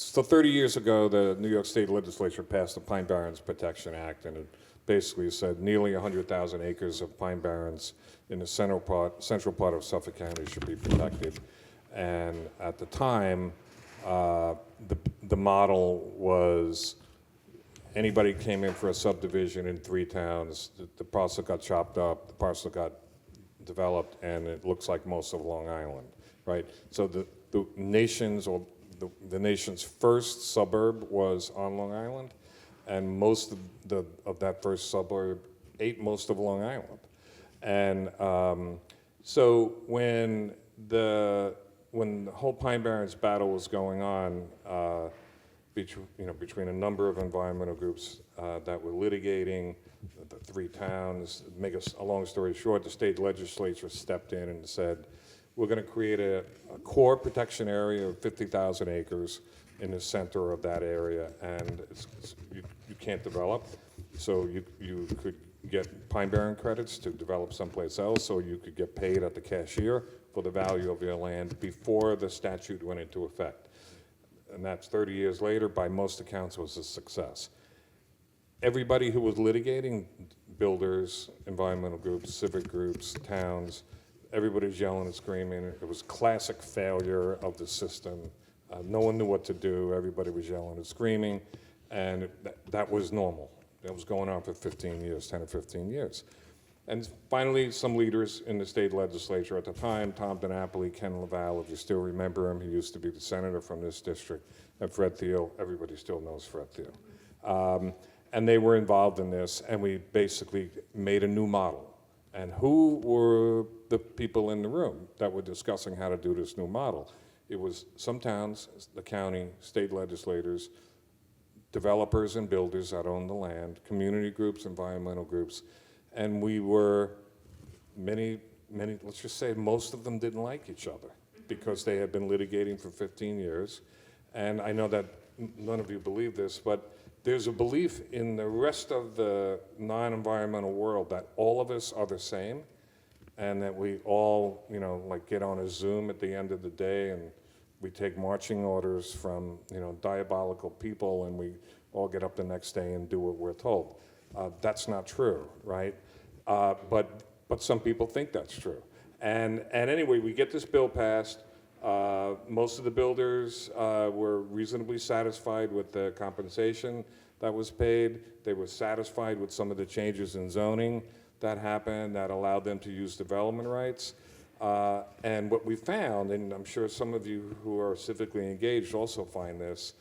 so 30 years ago, the New York State Legislature passed the Pine Barrens Protection Act, and it basically said nearly 100,000 acres of pine barrens in the central part of Suffolk County should be protected. And at the time, the model was anybody came in for a subdivision in 3 towns, the parcel got chopped up, the parcel got developed, and it looks like most of Long Island, right? So the nation's first suburb was on Long Island, and most of that first suburb ate most of Long Island. And so when the whole Pine Barrens battle was going on, between a number of environmental groups that were litigating the 3 towns. Make a long story short, the state legislature stepped in and said, we're going to create a core protection area of 50,000 acres in the center of that area, and you can't develop. So you could get Pine Barren credits to develop someplace else, or you could get paid at the cashier for the value of your land before the statute went into effect. And that's 30 years later, by most accounts, was a success. Everybody who was litigating, builders, environmental groups, civic groups, towns, everybody's yelling and screaming. It was classic failure of the system. No one knew what to do. Everybody was yelling and screaming, and that was normal. That was going on for 15 years, 10 or 15 years. And finally, some leaders in the state legislature at the time, Tom DiNapoli, Ken Laval, if you still remember him, he used to be the senator from this district, and Fred Thiel, everybody still knows Fred Thiel. And they were involved in this, and we basically made a new model. And who were the people in the room that were discussing how to do this new model? It was some towns, the county, state legislators, developers and builders that owned the land, community groups, environmental groups, and we were many, let's just say most of them didn't like each other because they had been litigating for 15 years. And I know that none of you believe this, but there's a belief in the rest of the non-environmental world that all of us are the same, and that we all, like get on a Zoom at the end of the day and we take marching orders from, diabolical people, and we all get up the next day and do what we're told. That's not true, right? But some people think that's true. And anyway, we get this bill passed. Most of the builders were reasonably satisfied with the compensation that was paid. They were satisfied with some of the changes in zoning that happened that allowed them to use development rights. And what we found, and I'm sure some of you who are civically engaged also find this,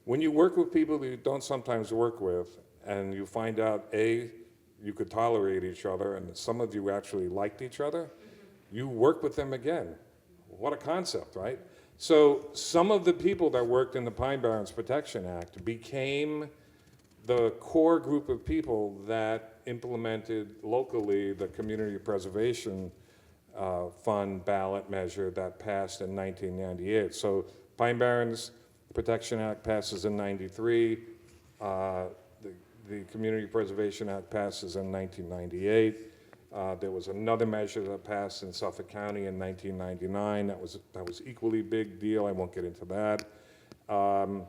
when you work with people that you don't sometimes work with, and you find out, A, you could tolerate each other, and some of you actually liked each other, you work with them again. What a concept, right? So some of the people that worked in the Pine Barrens Protection Act became the core group of people that implemented locally the Community Preservation Fund ballot measure that passed in 1998. So Pine Barrens Protection Act passes in 93. The Community Preservation Act passes in 1998. There was another measure that passed in Suffolk County in 1999. That was equally big deal. I won't get into that. And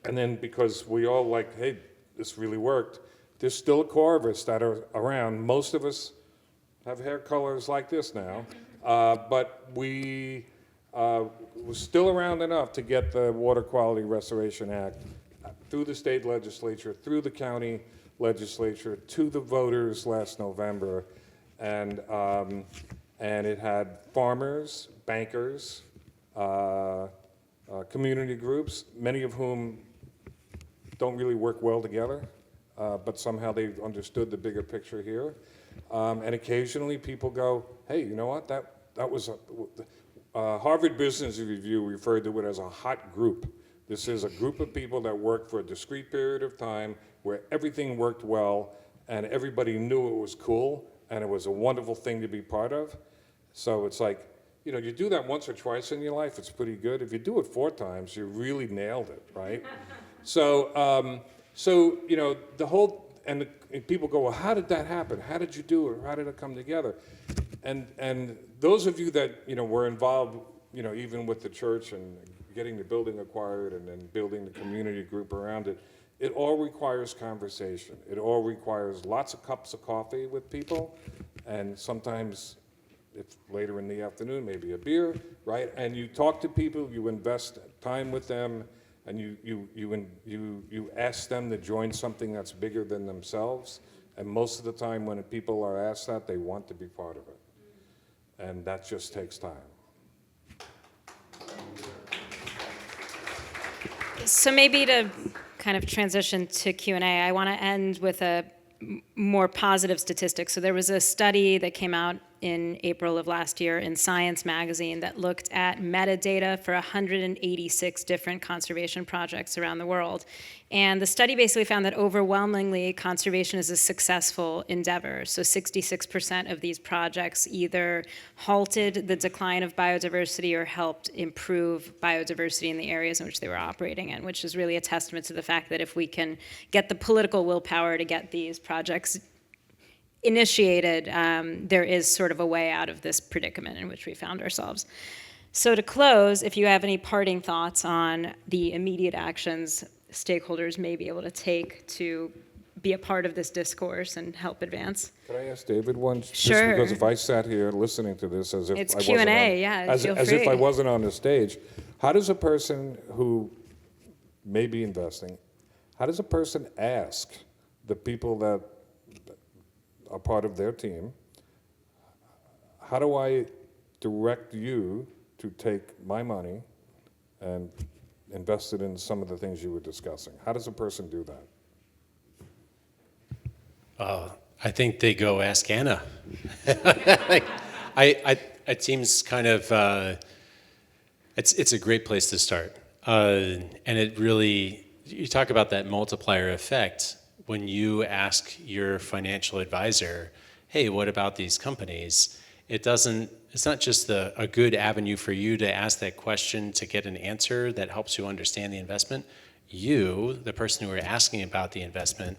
then because we all like, hey, this really worked, there's still a core of us that are around. Most of us have hair colors like this now, but we were still around enough to get the Water Quality Restoration Act through the state legislature, through the county legislature, to the voters last November, and it had farmers, bankers, community groups, many of whom don't really work well together, but somehow they understood the bigger picture here. And occasionally people go, hey, you know what, that was Harvard Business Review referred to it as a hot group. This is a group of people that worked for a discrete period of time where everything worked well and everybody knew it was cool and it was a wonderful thing to be part of. So it's like, you do that once or twice in your life, it's pretty good. If you do it 4 times, you really nailed it, right? So the whole, and people go, well, how did that happen? How did you do it? How did it come together? And those of you that, were involved, even with the church and getting the building acquired and then building the community group around it, it all requires conversation. It all requires lots of cups of coffee with people, and sometimes, if later in the afternoon, maybe a beer, right? And you talk to people, you invest time with them, and you ask them to join something that's bigger than themselves. And most of the time when people are asked that, they want to be part of it. And that just takes time. So maybe to kind of transition to Q&A, I want to end with a more positive statistic. So there was a study that came out in April of last year in Science magazine that looked at metadata for 186 different conservation projects around the world. And the study basically found that overwhelmingly conservation is a successful endeavor. So 66% of these projects either halted the decline of biodiversity or helped improve biodiversity in the areas in which they were operating in, which is really a testament to the fact that if we can get the political willpower to get these projects initiated, there is sort of a way out of this predicament in which we found ourselves. So to close, if you have any parting thoughts on the immediate actions stakeholders may be able to take to be a part of this discourse and help advance. Could I ask David one? Sure. Just because if I sat here listening to this as if It's I wasn't Q&A, on, yeah, as, feel as if I free. wasn't on the stage, how does a person who may be investing, how does a person ask the people that are part of their team, how do I direct you to take my money and invest it in some of the things you were discussing? How does a person do that? I think they go ask Anna. It seems kind of, it's a great place to start. And it really, you talk about that multiplier effect. When you ask your financial advisor, hey, what about these companies? It's not just a good avenue for you to ask that question to get an answer that helps you understand the investment. You, the person who are asking about the investment,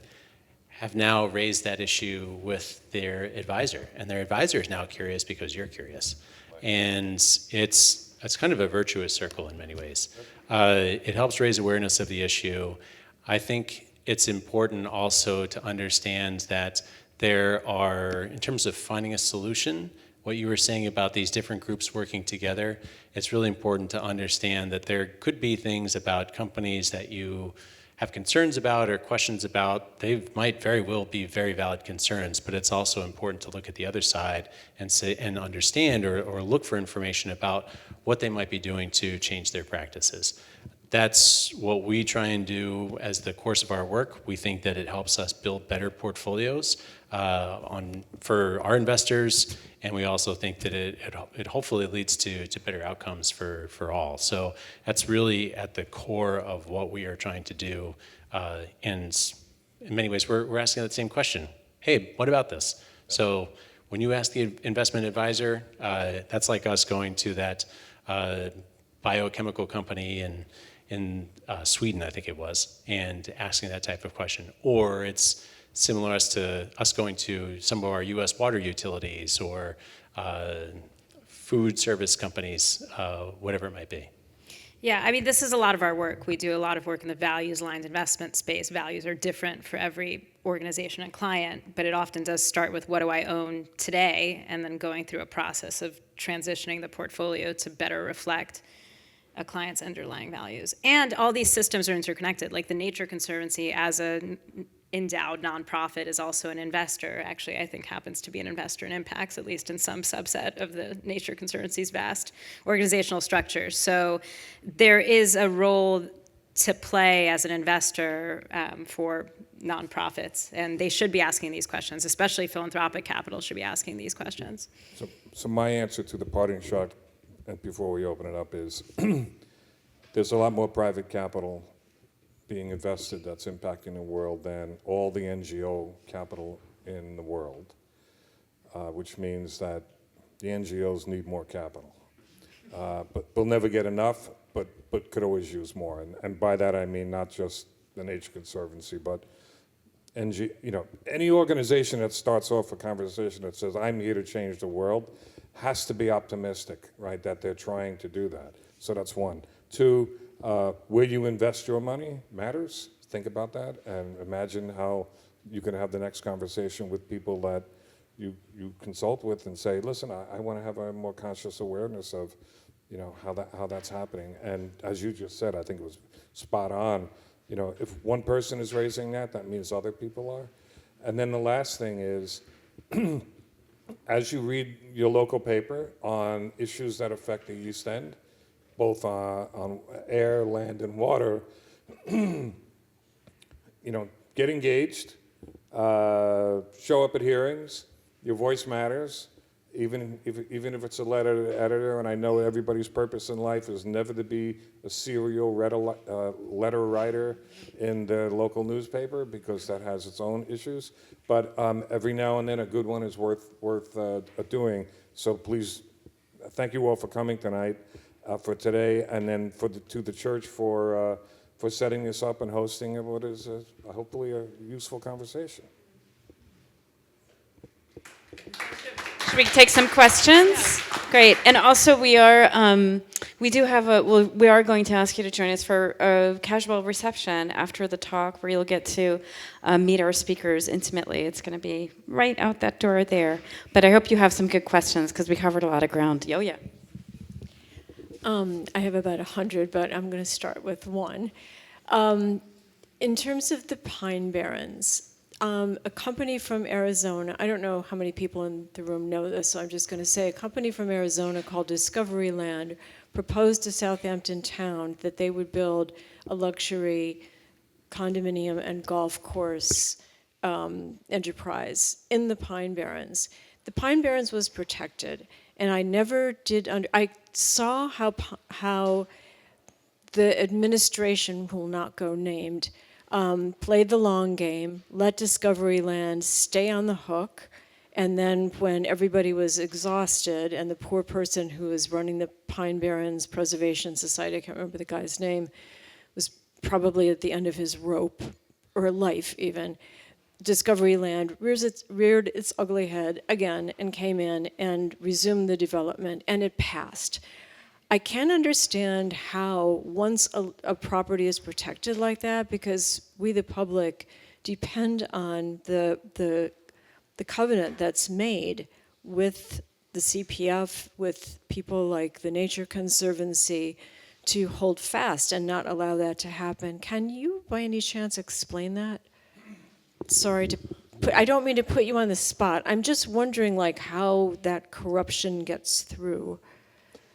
have now raised that issue with their advisor, and their advisor is now curious because you're curious. And it's kind of a virtuous circle in many ways. It helps raise awareness of the issue. I think it's important also to understand that there are, in terms of finding a solution, what you were saying about these different groups working together, it's really important to understand that there could be things about companies that you have concerns about or questions about. They might very well be very valid concerns, but it's also important to look at the other side and say and understand or look for information about what they might be doing to change their practices. That's what we try and do as the course of our work. We think that it helps us build better portfolios for our investors, and we also think that it hopefully leads to better outcomes for all. So that's really at the core of what we are trying to do. And in many ways, we're asking that same question. Hey, what about this? So when you ask the investment advisor, that's like us going to that biochemical company in Sweden, I think it was, and asking that type of question. Or it's similar to us going to some of our US water utilities or food service companies, whatever it might be. Yeah, I mean, this is a lot of our work. We do a lot of work in the values-aligned investment space. Values are different for every organization and client, but it often does start with what do I own today, and then going through a process of transitioning the portfolio to better reflect a client's underlying values. And all these systems are interconnected. Like the Nature Conservancy, as an endowed nonprofit, is also an investor. Actually, I think happens to be an investor in Impax, at least in some subset of the Nature Conservancy's vast organizational structure. So there is a role to play as an investor for nonprofits, and they should be asking these questions, especially philanthropic capital should be asking these questions. So my answer to the parting shot, and before we open it up, is there's a lot more private capital being invested that's impacting the world than all the NGO capital in the world, which means that the NGOs need more capital. But we'll never get enough, but could always use more. And by that I mean not just the Nature Conservancy, but any organization that starts off a conversation that says, I'm here to change the world, has to be optimistic, right, that they're trying to do that. So that's one. Two, where you invest your money matters. Think about that and imagine how you can have the next conversation with people that you consult with and say, listen, I want to have a more conscious awareness of how that's happening. And as you just said, I think it was spot on. If one person is raising that, that means other people are. And then the last thing is, as you read your local paper on issues that affect the East End, both on air, land, and water, get engaged, show up at hearings, your voice matters, even if it's a letter to the editor, and I know everybody's purpose in life is never to be a serial letter writer in the local newspaper, because that has its own issues. But every now and then a good one is worth doing. So please, thank you all for coming tonight, for today, and then to the church for setting this up and hosting what is hopefully a useful conversation. Should we take some questions? Great. And also we are going to ask you to join us for a casual reception after the talk, where you'll get to meet our speakers intimately. It's going to be right out that door there. But I hope you have some good questions, because we covered a lot of ground. Oh, yeah. I have about 100, but I'm going to start with one. In terms of the Pine Barrens, a company from Arizona, I don't know how many people in the room know this, so I'm just going to say, a company from Arizona called Discovery Land proposed to Southampton Town that they would build a luxury condominium and golf course enterprise in the Pine Barrens. The Pine Barrens was protected, and I never did, I saw how the administration, who will not go named, played the long game, let Discovery Land stay on the hook, and then when everybody was exhausted, and the poor person who was running the Pine Barrens Preservation Society, I can't remember the guy's name, was probably at the end of his rope, or life even, Discovery Land reared its ugly head again and came in and resumed the development, and it passed. I can't understand how, once a property is protected like that, because we, the public, depend on the covenant that's made with the CPF, with people like the Nature Conservancy, to hold fast and not allow that to happen. Can you, by any chance, explain that? Sorry I don't mean to put you on the spot. I'm just wondering, like, how that corruption gets through.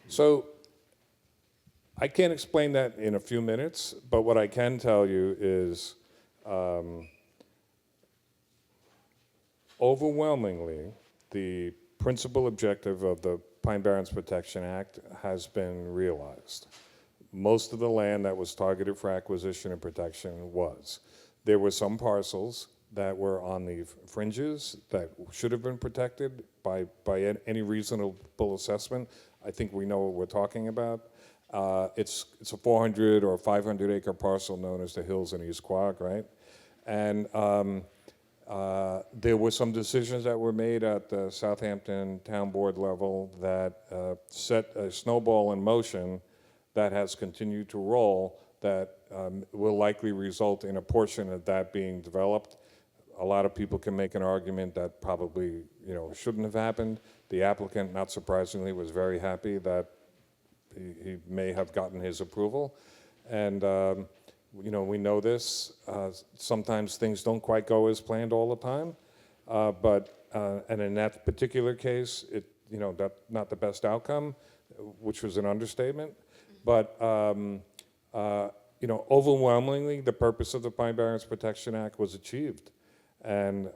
So, I can't explain that in a few minutes, but what I can tell you is overwhelmingly, the principal objective of the Pine Barrens Protection Act has been realized. Most of the land that was targeted for acquisition and protection was. There were some parcels that were on the fringes that should have been protected by any reasonable assessment. I think we know what we're talking about. It's a 400 or 500 acre parcel known as the Hills in East Quogue, right? And there were some decisions that were made at the Southampton Town Board level that set a snowball in motion that has continued to roll, that will likely result in a portion of that being developed. A lot of people can make an argument that probably, shouldn't have happened. The applicant, not surprisingly, was very happy that he may have gotten his approval. And, we know this. Sometimes things don't quite go as planned all the time. And in that particular case, that's not the best outcome, which was an understatement. But, overwhelmingly, the purpose of the Pine Barrens Protection Act was achieved. And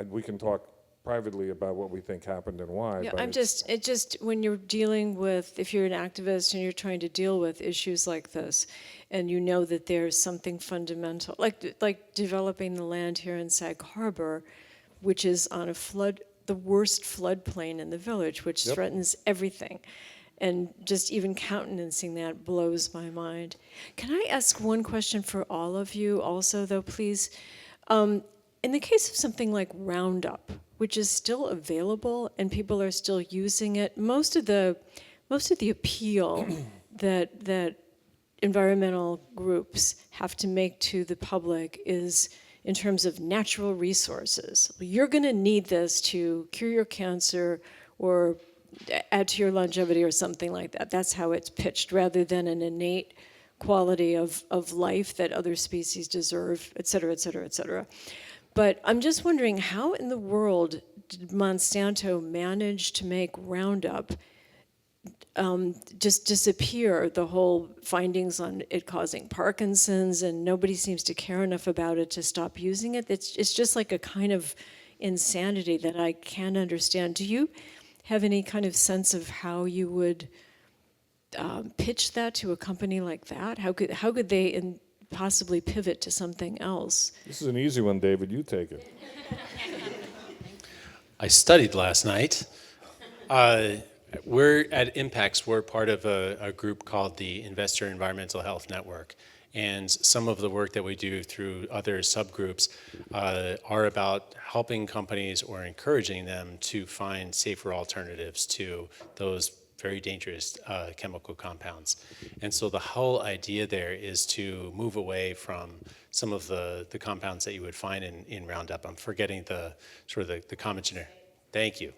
we can talk privately about what we think happened and why. Yeah, but when you're dealing with, if you're an activist and you're trying to deal with issues like this, and you know that there's something fundamental, like developing the land here in Sag Harbor, which is on the worst floodplain in the village, which Yep. threatens everything. And just even countenancing that blows my mind. Can I ask one question for all of you also, though, please? In the case of something like Roundup, which is still available and people are still using it, most of the appeal that environmental groups have to make to the public is in terms of natural resources. You're going to need this to cure your cancer or add to your longevity or something like that. That's how it's pitched, rather than an innate quality of life that other species deserve, et cetera, et cetera, et cetera. But I'm just wondering, how in the world did Monsanto manage to make Roundup just disappear, the whole findings on it causing Parkinson's, and nobody seems to care enough about it to stop using it? It's just like a kind of insanity that I can't understand. have any kind of sense of how you would pitch that to a company like that? How could they possibly pivot to something else? This is an easy one, David. You take it. I studied last night. We're at Impax, we're part of a group called the Investor Environmental Health Network. And some of the work that we do through other subgroups are about helping companies or encouraging them to find safer alternatives to those very dangerous chemical compounds. And so the whole idea there is to move away from some of the compounds that you would find in Roundup. I'm forgetting the common generic. Thank you.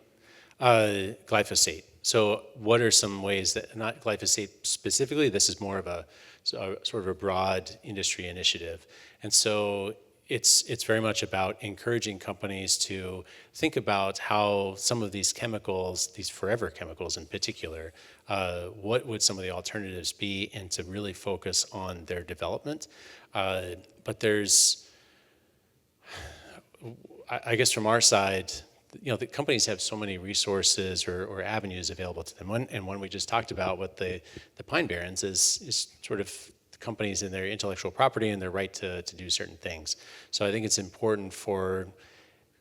Glyphosate. So what are some ways that, not glyphosate specifically, this is more of a sort of a broad industry initiative. And so it's very much about encouraging companies to think about how some of these chemicals, these forever chemicals in particular, what would some of the alternatives be, and to really focus on their development. But there's, I guess from our side, the companies have so many resources or avenues available to them. And one we just talked about with the Pine Barrens is sort of the companies and their intellectual property and their right to do certain things. So I think it's important for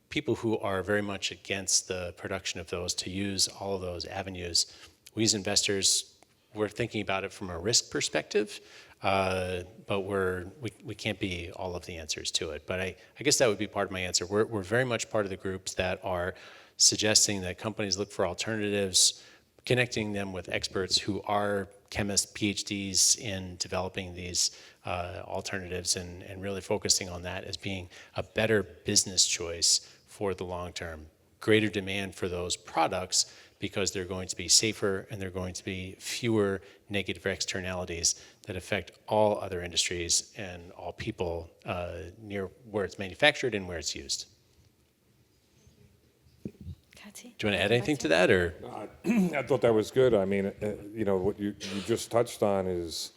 people who are very much against the production of those to use all of those avenues. We as investors, we're thinking about it from a risk perspective, but we can't be all of the answers to it. But I guess that would be part of my answer. We're very much part of the groups that are suggesting that companies look for alternatives, connecting them with experts who are chemists, PhDs in developing these alternatives, and really focusing on that as being a better business choice for the long term. Greater demand for those products because they're going to be safer and they're going to be fewer negative externalities that affect all other industries and all people near where it's manufactured and where it's used. Do you want to add anything to that, or? I thought that was good. I mean, what you just touched on is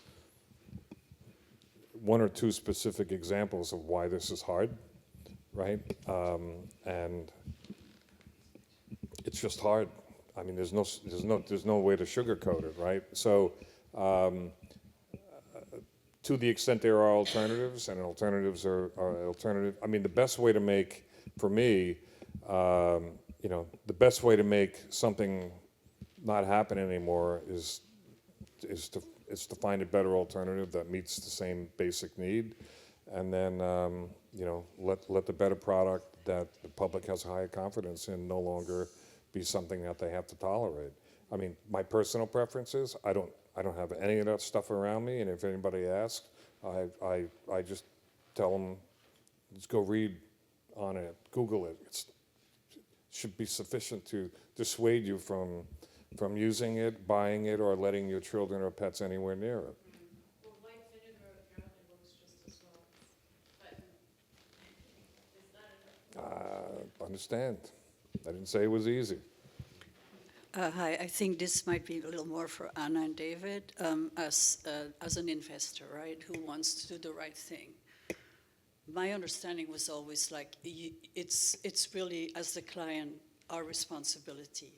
one or two specific examples of why this is hard, right? And it's just hard. I mean, there's no way to sugarcoat it, right? So, to the extent there are alternatives, and alternatives are alternative. I mean, the best way to make, for me, the best way to make something not happen anymore is to find a better alternative that meets the same basic need, and then let the better product that the public has higher confidence in no longer be something that they have to tolerate. I mean, my personal preferences, I don't have any of that stuff around me, and if anybody asks, I just tell them, let's go read on it, Google it. It should be sufficient to dissuade you from using it, buying it, or letting your children or pets anywhere near it. Well, white vinegar apparently works just as well, but is that Understand. I didn't say it was easy. Hi, I think this might be a little more for Anna and David. As an investor, right, who wants to do the right thing, my understanding was always like, it's really, as the client, our responsibility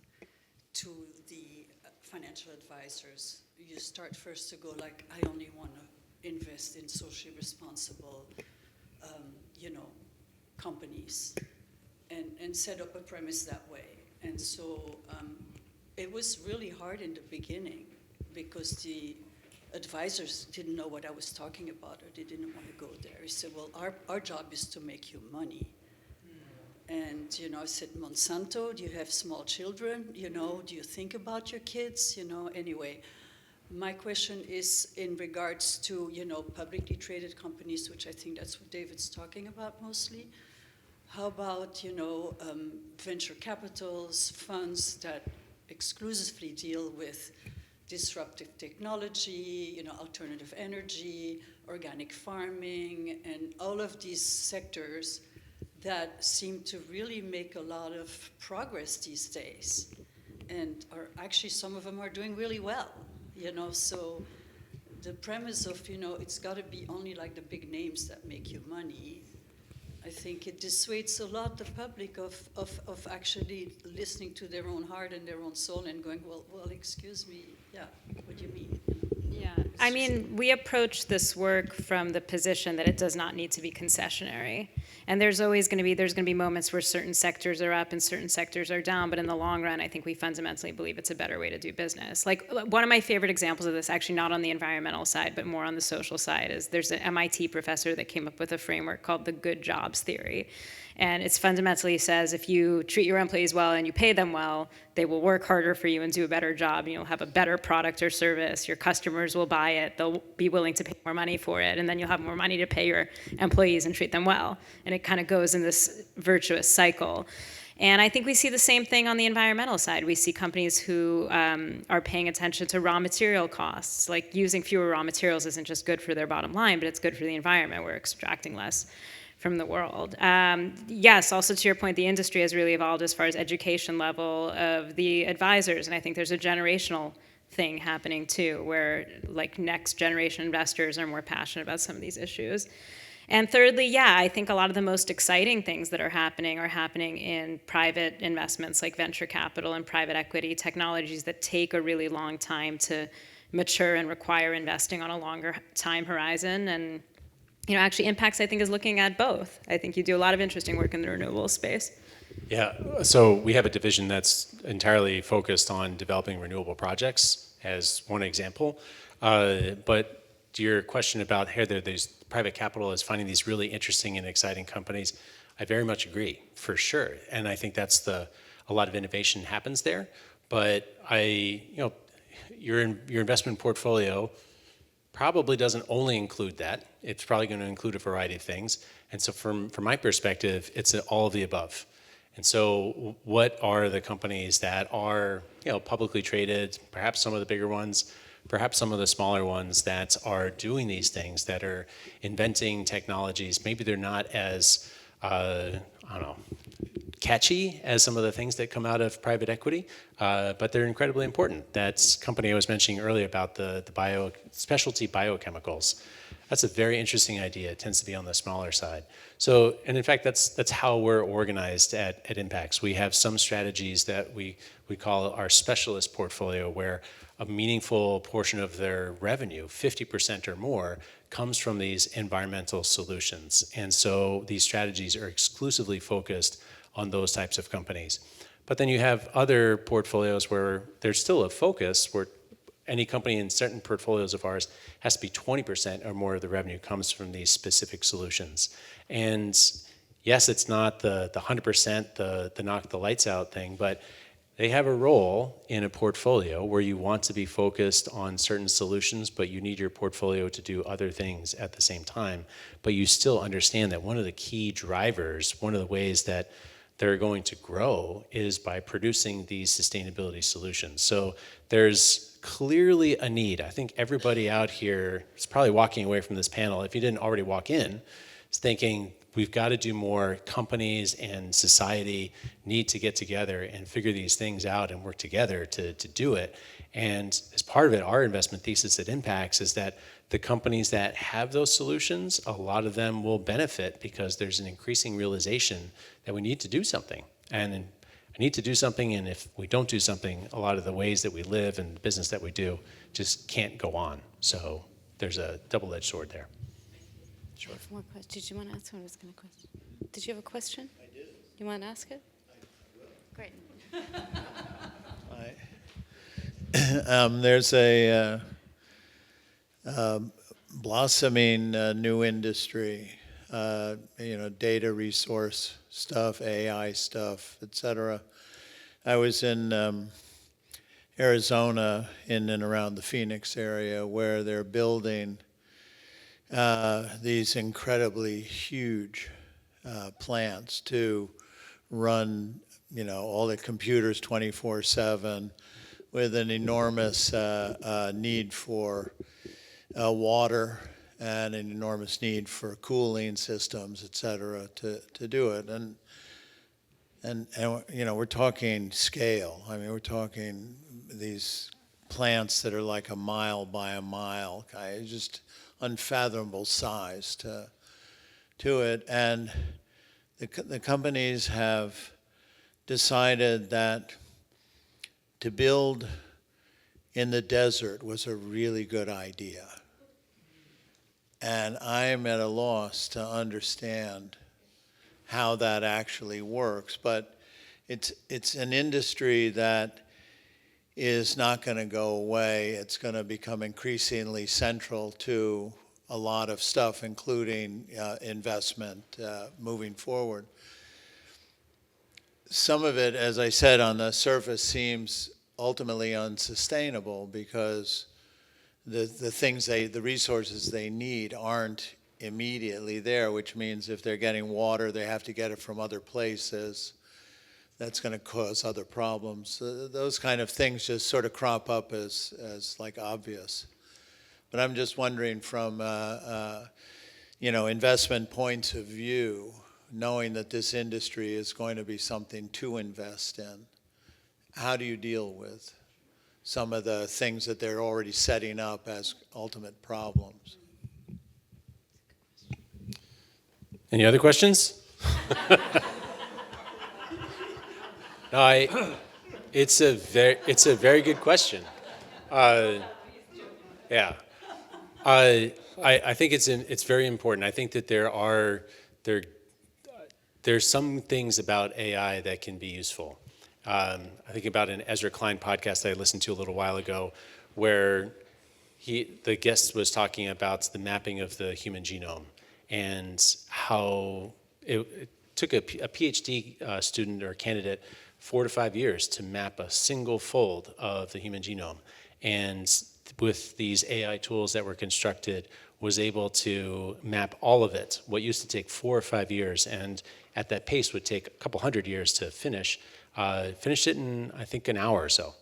to the financial advisors. You start first to go like, I only want to invest in socially responsible, companies, and set up a premise that way. And so it was really hard in the beginning because the advisors didn't know what I was talking about, or they didn't want to go there. He said, well, our job is to make you money. And, I said, Monsanto, do you have small children? Do you think about your kids? Anyway, my question is in regards to, publicly traded companies, which I think that's what David's talking about mostly. How about, venture capitals, funds that exclusively deal with disruptive technology, alternative energy, organic farming, and all of these sectors that seem to really make a lot of progress these days. And are actually, some of them are doing really well, so the premise of, it's got to be only like the big names that make you money, I think it dissuades a lot the public of actually listening to their own heart and their own soul and going, well, excuse me, yeah, what do you mean? Yeah, I mean, we approach this work from the position that it does not need to be concessionary. And there's going to be moments where certain sectors are up and certain sectors are down, but in the long run, I think we fundamentally believe it's a better way to do business. Like, one of my favorite examples of this, actually not on the environmental side, but more on the social side, is there's an MIT professor that came up with a framework called the good jobs theory. And it fundamentally says if you treat your employees well and you pay them well, they will work harder for you and do a better job. And you'll have a better product or service. Your customers will buy it. They'll be willing to pay more money for it. And then you'll have more money to pay your employees and treat them well. And it kind of goes in this virtuous cycle. And I think we see the same thing on the environmental side. We see companies who are paying attention to raw material costs. Like, using fewer raw materials isn't just good for their bottom line, but it's good for the environment. We're extracting less from the world. Yes, also to your point, the industry has really evolved as far as education level of the advisors, and I think there's a generational thing happening too, where like next generation investors are more passionate about some of these issues. And thirdly, yeah, I think a lot of the most exciting things that are happening in private investments like venture capital and private equity, technologies that take a really long time to mature and require investing on a longer time horizon. And actually, Impax, I think, is looking at both. I think you do a lot of interesting work in the renewable space. Yeah, so we have a division that's entirely focused on developing renewable projects as one example. But to your question about there's private capital is finding these really interesting and exciting companies, I very much agree, for sure. And I think that's a lot of innovation happens there. But your investment portfolio probably doesn't only include that. It's probably going to include a variety of things. And so from my perspective, it's all of the above. And so what are the companies that are publicly traded, perhaps some of the bigger ones, perhaps some of the smaller ones that are doing these things, that are inventing technologies? Maybe they're not as, catchy as some of the things that come out of private equity, but they're incredibly important. That's company I was mentioning earlier about the specialty biochemicals. That's a very interesting idea. It tends to be on the smaller side. So, and in fact, that's how we're organized at Impax. We have some strategies that we call our specialist portfolio, where a meaningful portion of their revenue, 50% or more, comes from these environmental solutions. And so these strategies are exclusively focused on those types of companies. But then you have other portfolios where there's still a focus, where any company in certain portfolios of ours has to be 20% or more of the revenue comes from these specific solutions. And yes, it's not the 100%, the knock the lights out thing, but they have a role in a portfolio where you want to be focused on certain solutions, but you need your portfolio to do other things at the same time. But you still understand that one of the key drivers, one of the ways that they're going to grow, is by producing these sustainability solutions. So there's clearly a need. I think everybody out here is probably walking away from this panel, if you didn't already walk in, is thinking we've got to do more. Companies and society need to get together and figure these things out and work together to do it. And as part of it, our investment thesis at Impax is that the companies that have those solutions, a lot of them will benefit because there's an increasing realization that we need to do something. And I need to do something, and if we don't do something, a lot of the ways that we live and the business that we do just can't go on. So there's a double-edged sword there. Sure. More questions. Did you want to ask? I was going to question. Did you have a question? I did. You want to ask it? I will. Great. There's a blossoming new industry, data resource stuff, AI stuff, etc. I was in Arizona, in and around the Phoenix area, where they're building these incredibly huge plants to run, all the computers 24/7, with an enormous need for water and an enormous need for cooling systems, et cetera, to do it. And we're talking scale. I mean, we're talking these plants that are like a mile by a mile, just unfathomable size to it. And the companies have decided that to build in the desert was a really good idea. And I'm at a loss to understand how that actually works. But it's an industry that is not going to go away. It's going to become increasingly central to a lot of stuff, including investment moving forward. Some of it, as I said, on the surface seems ultimately unsustainable because the things the resources they need aren't immediately there, which means if they're getting water, they have to get it from other places. That's going to cause other problems. Those kind of things just sort of crop up as like obvious. But I'm just wondering from investment points of view, knowing that this industry is going to be something to invest in, how do you deal with some of the things that they're already setting up as ultimate problems? Any other questions? No, it's a very good question. Yeah, I think it's very important. I think that there's some things about AI that can be useful. I think about an Ezra Klein podcast that I listened to a little while ago, where the guest was talking about the mapping of the human genome and how it took a PhD student or candidate 4 to 5 years to map a single fold of the human genome. And with these AI tools that were constructed, was able to map all of it. What used to take 4 or 5 years, and at that pace would take a couple hundred years to finish, finished it in, I think, an hour or so.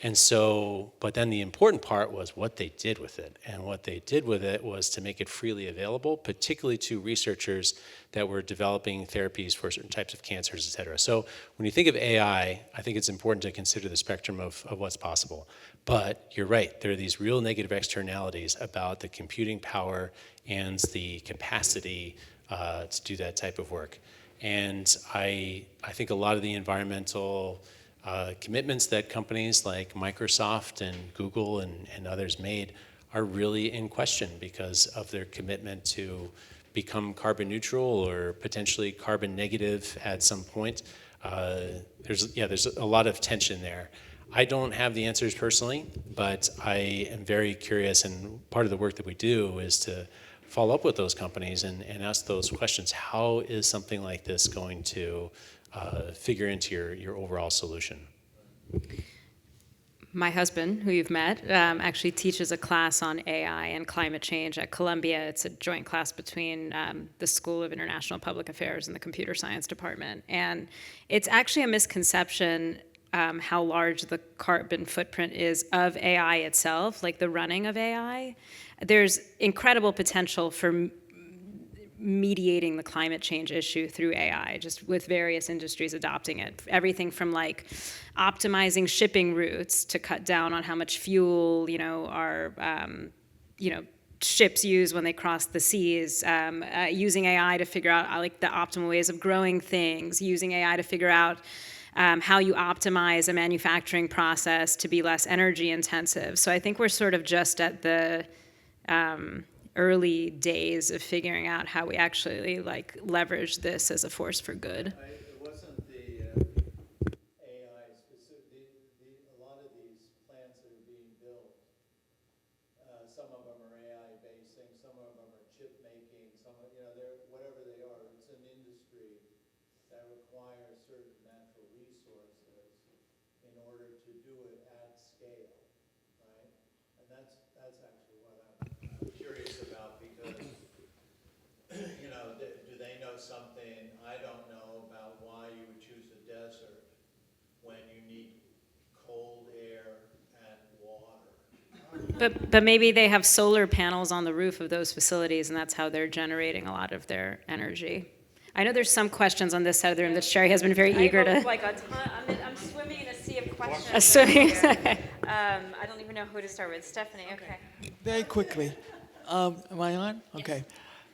And so, but then the important part was what they did with it. And what they did with it was to make it freely available, particularly to researchers that were developing therapies for certain types of cancers, et cetera. So when you think of AI, I think it's important to consider the spectrum of what's possible. But you're right, there are these real negative externalities about the computing power and the capacity to do that type of work. And I think a lot of the environmental commitments that companies like Microsoft and Google and others made are really in question because of their commitment to become carbon neutral or potentially carbon negative at some point. There's a lot of tension there. I don't have the answers personally, but I am very curious, and part of the work that we do is to follow up with those companies and ask those questions. How is something like this going to figure into your overall solution? My husband, who you've met, actually teaches a class on AI and climate change at Columbia. It's a joint class between the School of International Public Affairs and the Computer Science Department. And it's actually a misconception how large the carbon footprint is of AI itself, like the running of AI. There's incredible potential for mediating the climate change issue through AI, just with various industries adopting it. Everything from like optimizing shipping routes to cut down on how much fuel, our, ships use when they cross the seas, using AI to figure out like the optimal ways of growing things, using AI to figure out how you optimize a manufacturing process to be less energy intensive. So I think we're sort of just at the early days of figuring out how we actually leverage this as a force for good. It wasn't the AI specific. A lot of these plants that are being built, some of them are AI based things, some of them are chip making, some they're whatever they are. It's an industry that requires certain natural resources in order to do it at scale, right? And that's actually what I'm curious about, because do they know something I don't know about why you would choose the desert when you need cold air and water? But maybe they have solar panels on the roof of those facilities, and that's how they're generating a lot of their energy. I know there's some questions on this side of the room that Sherry has been very eager to. Like a ton. I'm swimming in a sea of questions. I don't even know who to start with. Stephanie, okay. Very quickly. Am I on? Okay.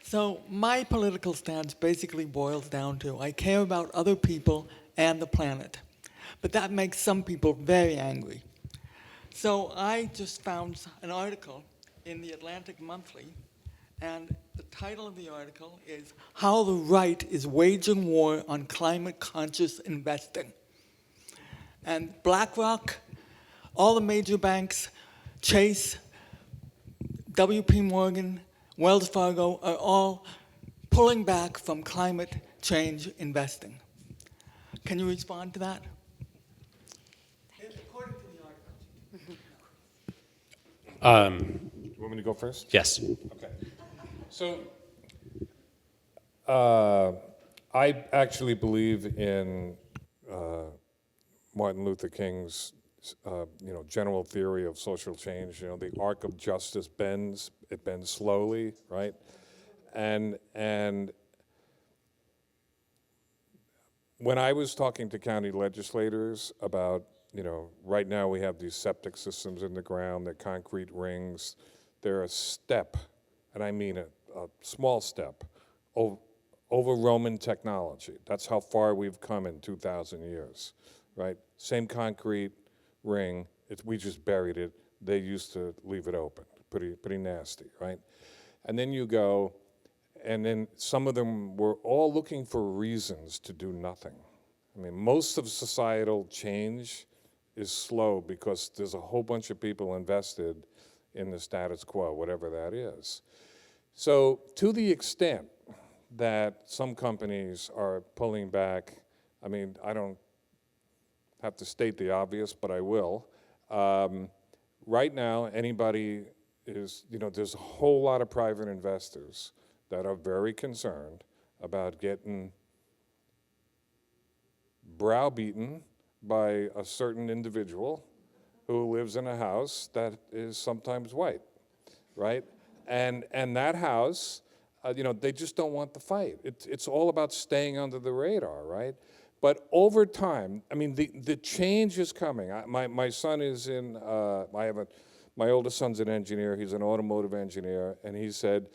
So my political stance basically boils down to I care about other people and the planet. But that makes some people very angry. So I just found an article in the Atlantic Monthly, and the title of the article is How the Right is Waging War on Climate Conscious Investing. And BlackRock, all the major banks, Chase, WP Morgan, Wells Fargo are all pulling back from climate change investing. Can you respond to that? According to the article. You want me to go first? Yes. Okay. So, I actually believe in Martin Luther King's, general theory of social change. You know, the arc of justice bends. It bends slowly, right? And when I was talking to county legislators about, right now we have these septic systems in the ground, they're concrete rings. They're a step, and I mean a small step, over Roman technology. That's how far we've come in 2,000 years, right? Same concrete ring, we just buried it. They used to leave it open, pretty nasty, right? And then you go, and then some of them were all looking for reasons to do nothing. I mean, most of societal change is slow because there's a whole bunch of people invested in the status quo, whatever that is. So to the extent that some companies are pulling back, I mean, I don't have to state the obvious, but I will. Right now, anybody is, there's a whole lot of private investors that are very concerned about getting browbeaten by a certain individual who lives in a house that is sometimes white, right? And that house, they just don't want the fight. It's all about staying under the radar, right? But over time, I mean, the change is coming. My son is in, my oldest son's an engineer, he's an automotive engineer, and he said,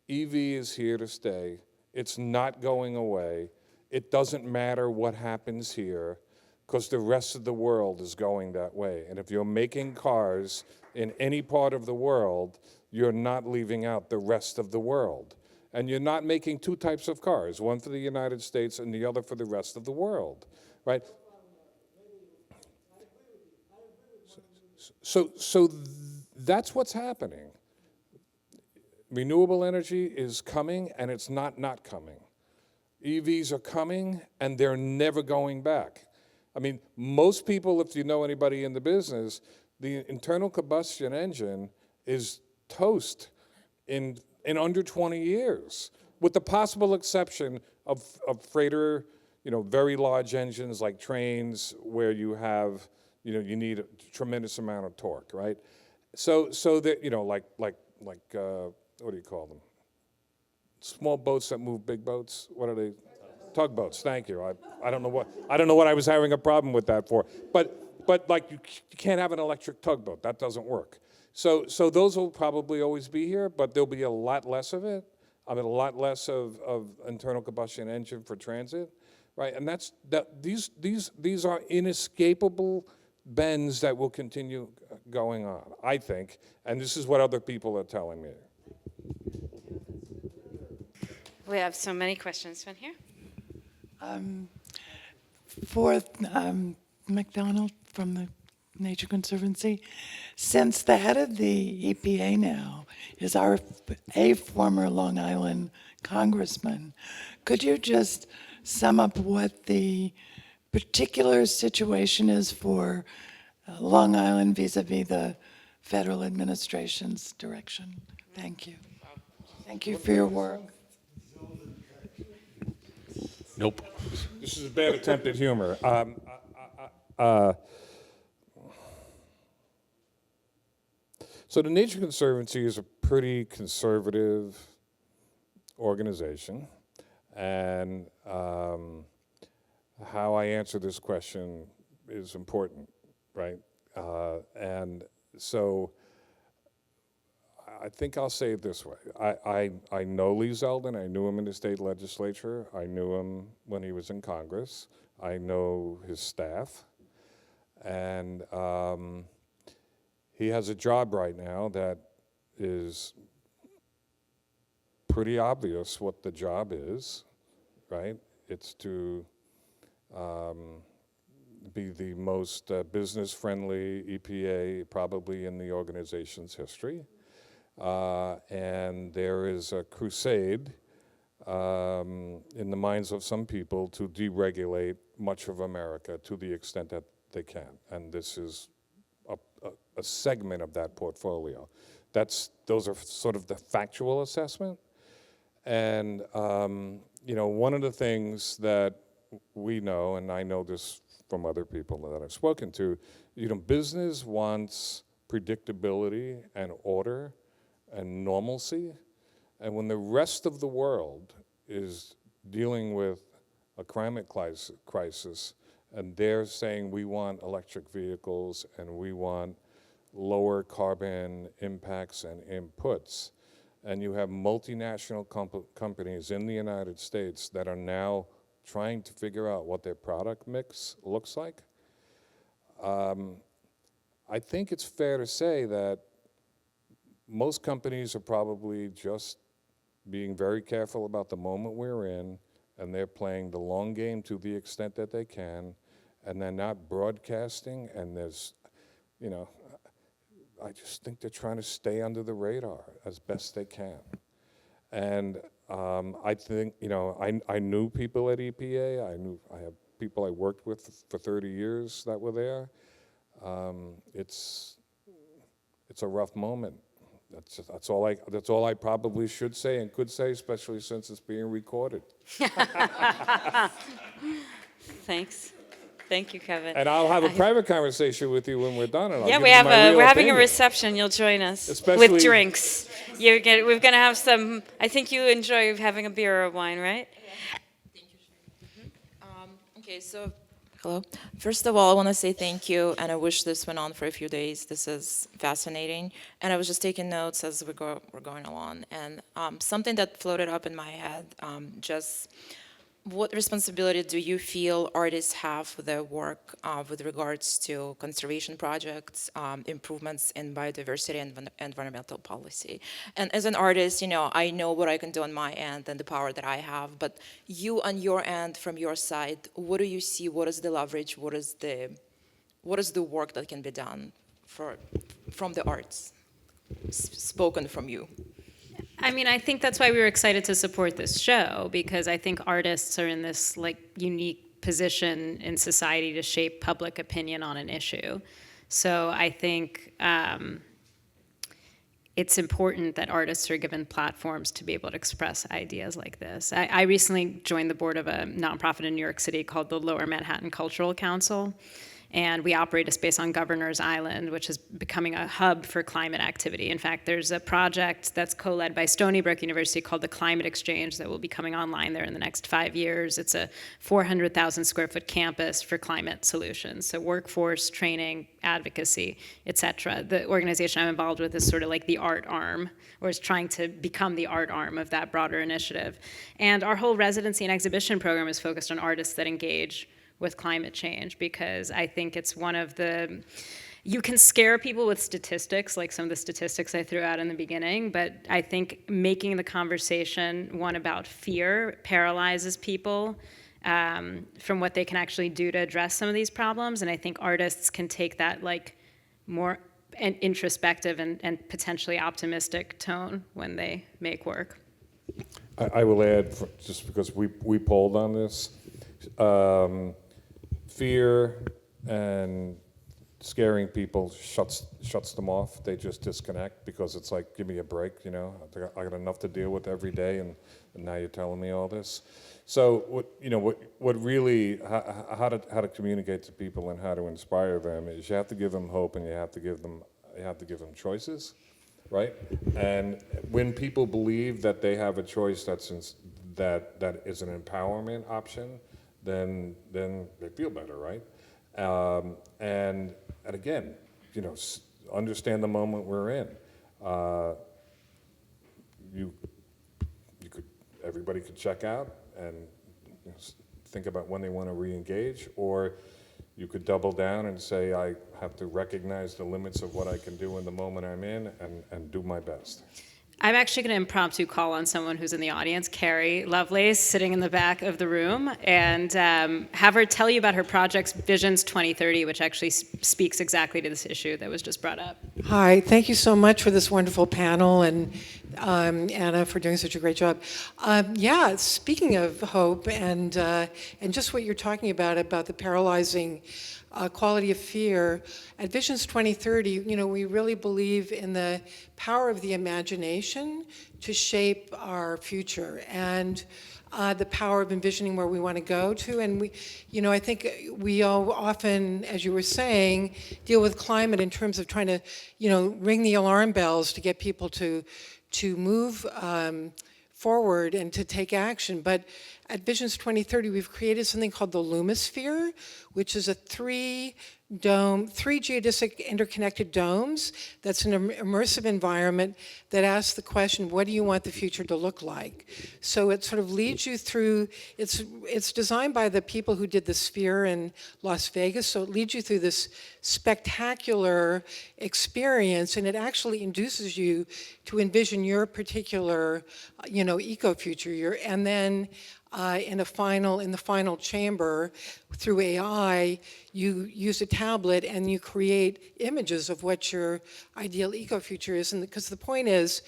EV is here to stay. It's not going away. It doesn't matter what happens here, because the rest of the world is going that way. And if you're making cars in any part of the world, you're not leaving out the rest of the world. And you're not making two types of cars, one for the United States and the other for the rest of the world, right? So that's what's happening. Renewable energy is coming, and it's not coming. EVs are coming, and they're never going back. I mean, most people, if you know anybody in the business, the internal combustion engine is toast in under 20 years, with the possible exception of freighter, very large engines like trains where you have, you need a tremendous amount of torque, right? So that, like what do you call them? Small boats that move big boats. What are they? Tugboats. Thank you. I don't know what I was having a problem with that for. But like you can't have an electric tugboat. That doesn't work. So those will probably always be here, but there'll be a lot less of it. I mean, a lot less of internal combustion engine for transit, right? And these are inescapable bends that will continue going on, I think. And this is what other people are telling me. We have so many questions from here. For McDonald from the Nature Conservancy, since the head of the EPA now is a former Long Island congressman, could you just sum up what the particular situation is for Long Island vis-a-vis the federal administration's direction? Thank you. Thank you for your work. Nope. This is a bad attempt at humor. So the Nature Conservancy is a pretty conservative organization, and how I answer this question is important, right? And so I think I'll say it this way. I know Lee Zeldin. I knew him in the state legislature. I knew him when he was in Congress. I know his staff. And he has a job right now that is pretty obvious what the job is, right? It's to be the most business-friendly EPA probably in the organization's history. And there is a crusade in the minds of some people to deregulate much of America to the extent that they can. And this is a segment of that portfolio. Those are sort of the factual assessment. And one of the things that we know, and I know this from other people that I've spoken to, business wants predictability and order and normalcy. And when the rest of the world is dealing with a climate crisis, and they're saying we want electric vehicles and we want lower carbon impacts and inputs, and you have multinational companies in the United States that are now trying to figure out what their product mix looks like, I think it's fair to say that most companies are probably just being very careful about the moment we're in, and they're playing the long game to the extent that they can, and they're not broadcasting, and there's, I just think they're trying to stay under the radar as best they can. And I think, I knew people at EPA. I have people I worked with for 30 years that were there. It's a rough moment. That's all I probably should say and could say, especially since it's being recorded. Thanks. Thank you, Kevin. And I'll have a private conversation with you when we're done. And I'll give we you have my real we're having a opinion. reception. You'll join us Especially- with drinks. We're going to have some. I think you enjoy having a beer or wine, right? Okay, so hello. First of all, I want to say thank you, and I wish this went on for a few days. This is fascinating, and I was just taking notes as we're going along. And something that floated up in my head, just what responsibility do you feel artists have for their work with regards to conservation projects, improvements in biodiversity and environmental policy? And as an artist, I know what I can do on my end and the power that I have, but you on your end, from your side, what do you see? What is the leverage? What is the work that can be done from the arts, spoken from you? I think that's why we were excited to support this show, because I think artists are in this unique position in society to shape public opinion on an issue. So I think it's important that artists are given platforms to be able to express ideas like this. I recently joined the board of a nonprofit in New York City called the Lower Manhattan Cultural Council. And we operate a space on Governor's Island, which is becoming a hub for climate activity. In fact, there's a project that's co-led by Stony Brook University called the Climate Exchange that will be coming online there in the next 5 years. It's a 400,000 square foot campus for climate solutions. So workforce, training, advocacy, et cetera. The organization I'm involved with is sort of like the art arm, or is trying to become the art arm of that broader initiative. And our whole residency and exhibition program is focused on artists that engage with climate change, because I think it's one of the, you can scare people with statistics, like some of the statistics I threw out in the beginning, but I think making the conversation one about fear paralyzes people from what they can actually do to address some of these problems. And I think artists can take that more introspective and potentially optimistic tone when they make work. I will add, just because we polled on this, fear and scaring people shuts them off. They just disconnect, because it's like, give me a break, I got enough to deal with every day, and now you're telling me all this. So what really, how to communicate to people and how to inspire them is you have to give them hope, and you have to give them choices, right? And when people believe that they have a choice that is an empowerment option, then they feel better, right? And again, understand the moment we're in. you could, everybody could check out and think about when they want to re-engage, or you could double down and say, I have to recognize the limits of what I can do in the moment I'm in and do my best. I'm actually going to impromptu call on someone who's in the audience, Carrie Lovelace, sitting in the back of the room, and have her tell you about her project's Visions 2030, which actually speaks exactly to this issue that was just brought up. Hi, thank you so much for this wonderful panel, and Anna, for doing such a great job. Yeah, speaking of hope and just what you're talking about the paralyzing quality of fear, at Visions 2030, we really believe in the power of the imagination to shape our future, and the power of envisioning where we want to go to. And I think we all often, as you were saying, deal with climate in terms of trying to, ring the alarm bells to get people to move forward and to take action. But at Visions 2030, we've created something called the Lumisphere, which is a three geodesic interconnected domes. That's an immersive environment that asks the question, what do you want the future to look like? So it sort of leads you through, it's designed by the people who did the Sphere in Las Vegas, so it leads you through this spectacular experience, and it actually induces you to envision your particular, eco-future. And then in the final chamber, through AI, you use a tablet and you create images of what your ideal eco-future is. And because the point is,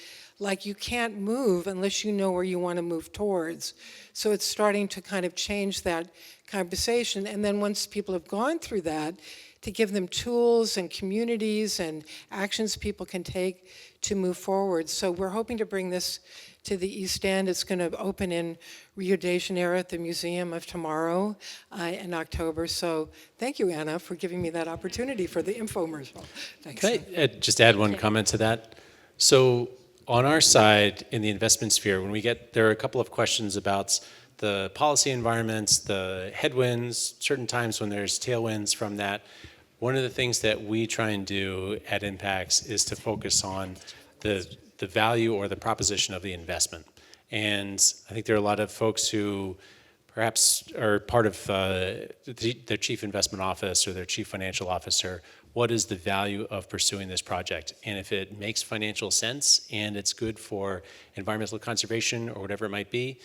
you can't move unless you know where you want to move towards. So it's starting to kind of change that conversation. And then once people have gone through that, to give them tools and communities and actions people can take to move forward. So we're hoping to bring this to the East End. It's going to open in Rio de Janeiro at the Museum of Tomorrow in October. So thank you, Anna, for giving me that opportunity for the infomercial. Thanks. Can I just add one comment to that? So on our side, in the investment sphere, there are a couple of questions about the policy environments, the headwinds, certain times when there's tailwinds from that. One of the things that we try and do at Impax is to focus on the value or the proposition of the investment. And I think there are a lot of folks who perhaps are part of their chief investment office or their chief financial officer. What is the value of pursuing this project? And if it makes financial sense and it's good for environmental conservation or whatever it might be,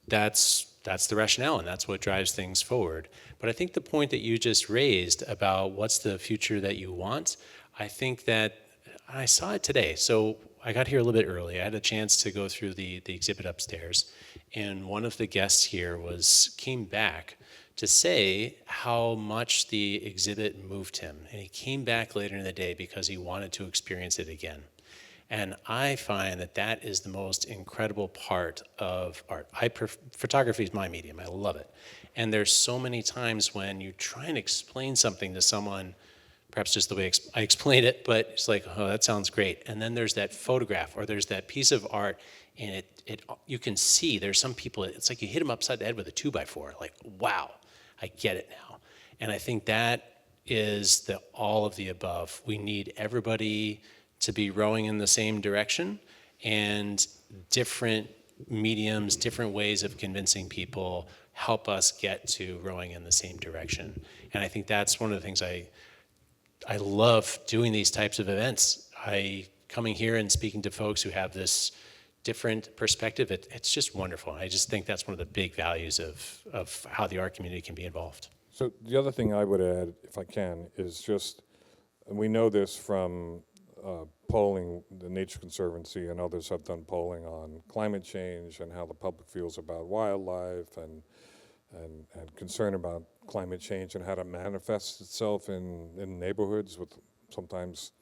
that's the rationale, and that's what drives things forward. But I think the point that you just raised about what's the future that you want, I think that I saw it today. So I got here a little bit early. I had a chance to go through the exhibit upstairs, and one of the guests here came back to say how much the exhibit moved him. And he came back later in the day because he wanted to experience it again. And I find that is the most incredible part of art. Photography is my medium. I love it. And there's so many times when you try and explain something to someone, perhaps just the way I explain it, but it's like, oh, that sounds great. And then there's that photograph or there's that piece of art, and you can see there's some people, it's like you hit them upside the head with a 2x4, like, wow, I get it now. And I think that is all of the above. We need everybody to be rowing in the same direction, and different mediums, different ways of convincing people help us get to rowing in the same direction. And I think that's one of the things I love doing these types of events. Coming here and speaking to folks who have this different perspective, it's just wonderful. I just think that's one of the big values of how the art community can be involved. So the other thing I would add, if I can, is just, and we know this from polling, the Nature Conservancy and others have done polling on climate change and how the public feels about wildlife and concern about climate change and how it manifests itself in neighborhoods with sometimes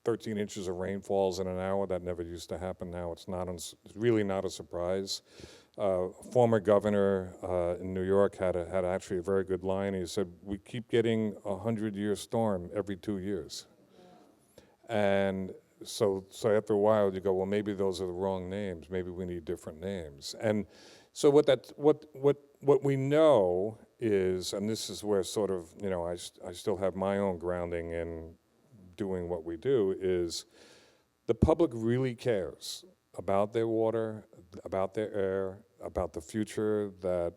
13 inches of rainfalls in an hour. That never used to happen. Now it's really not a surprise. Former governor in New York had actually a very good line. He said, we keep getting a 100-year storm every 2 years. And so after a while you go, well, maybe those are the wrong names. Maybe we need different names. And so what we know is, and this is where sort of, I still have my own grounding in doing what we do, is The public really cares about their water, about their air, about the future that,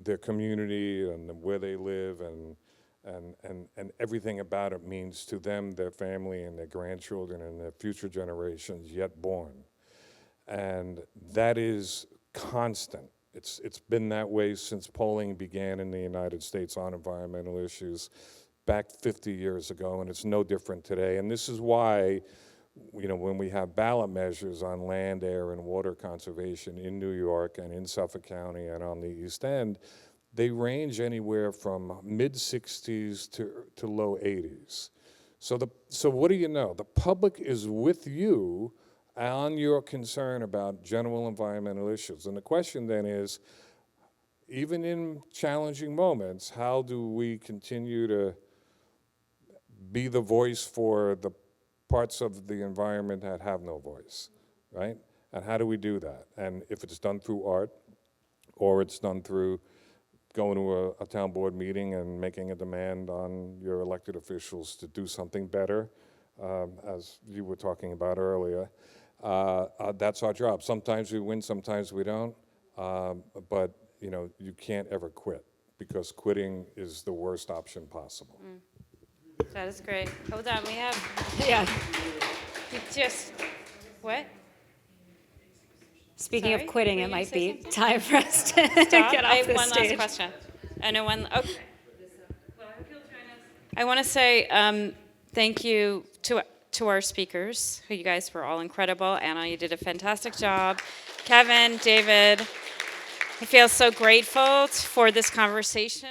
their community and where they live and everything about it means to them, their family, and their grandchildren and their future generations yet born. And that is constant. It's been that way since polling began in the United States on environmental issues back 50 years ago, and it's no different today. And this is why, when we have ballot measures on land, air, and water conservation in New York and in Suffolk County and on the East End, they range anywhere from mid-60s to low 80s. So what do you know? The public is with you on your concern about general environmental issues. And the question then is, even in challenging moments, how do we continue to be the voice for the parts of the environment that have no voice, right? And how do we do that? And if it's done through art, or it's done through going to a town board meeting and making a demand on your elected officials to do something better, as you were talking about earlier, that's our job. Sometimes we win, sometimes we don't, but you can't ever quit, because quitting is the worst option possible. That is great. Hold on, we have, Yeah. What? Speaking Sorry? of quitting, Were it you might gonna say be something? time for us to Stop. get I off have the one stage. last question. Okay. I want to say thank you to our speakers, who you guys were all incredible. Anna, you did a fantastic job. Kevin, David, I feel so grateful for this conversation.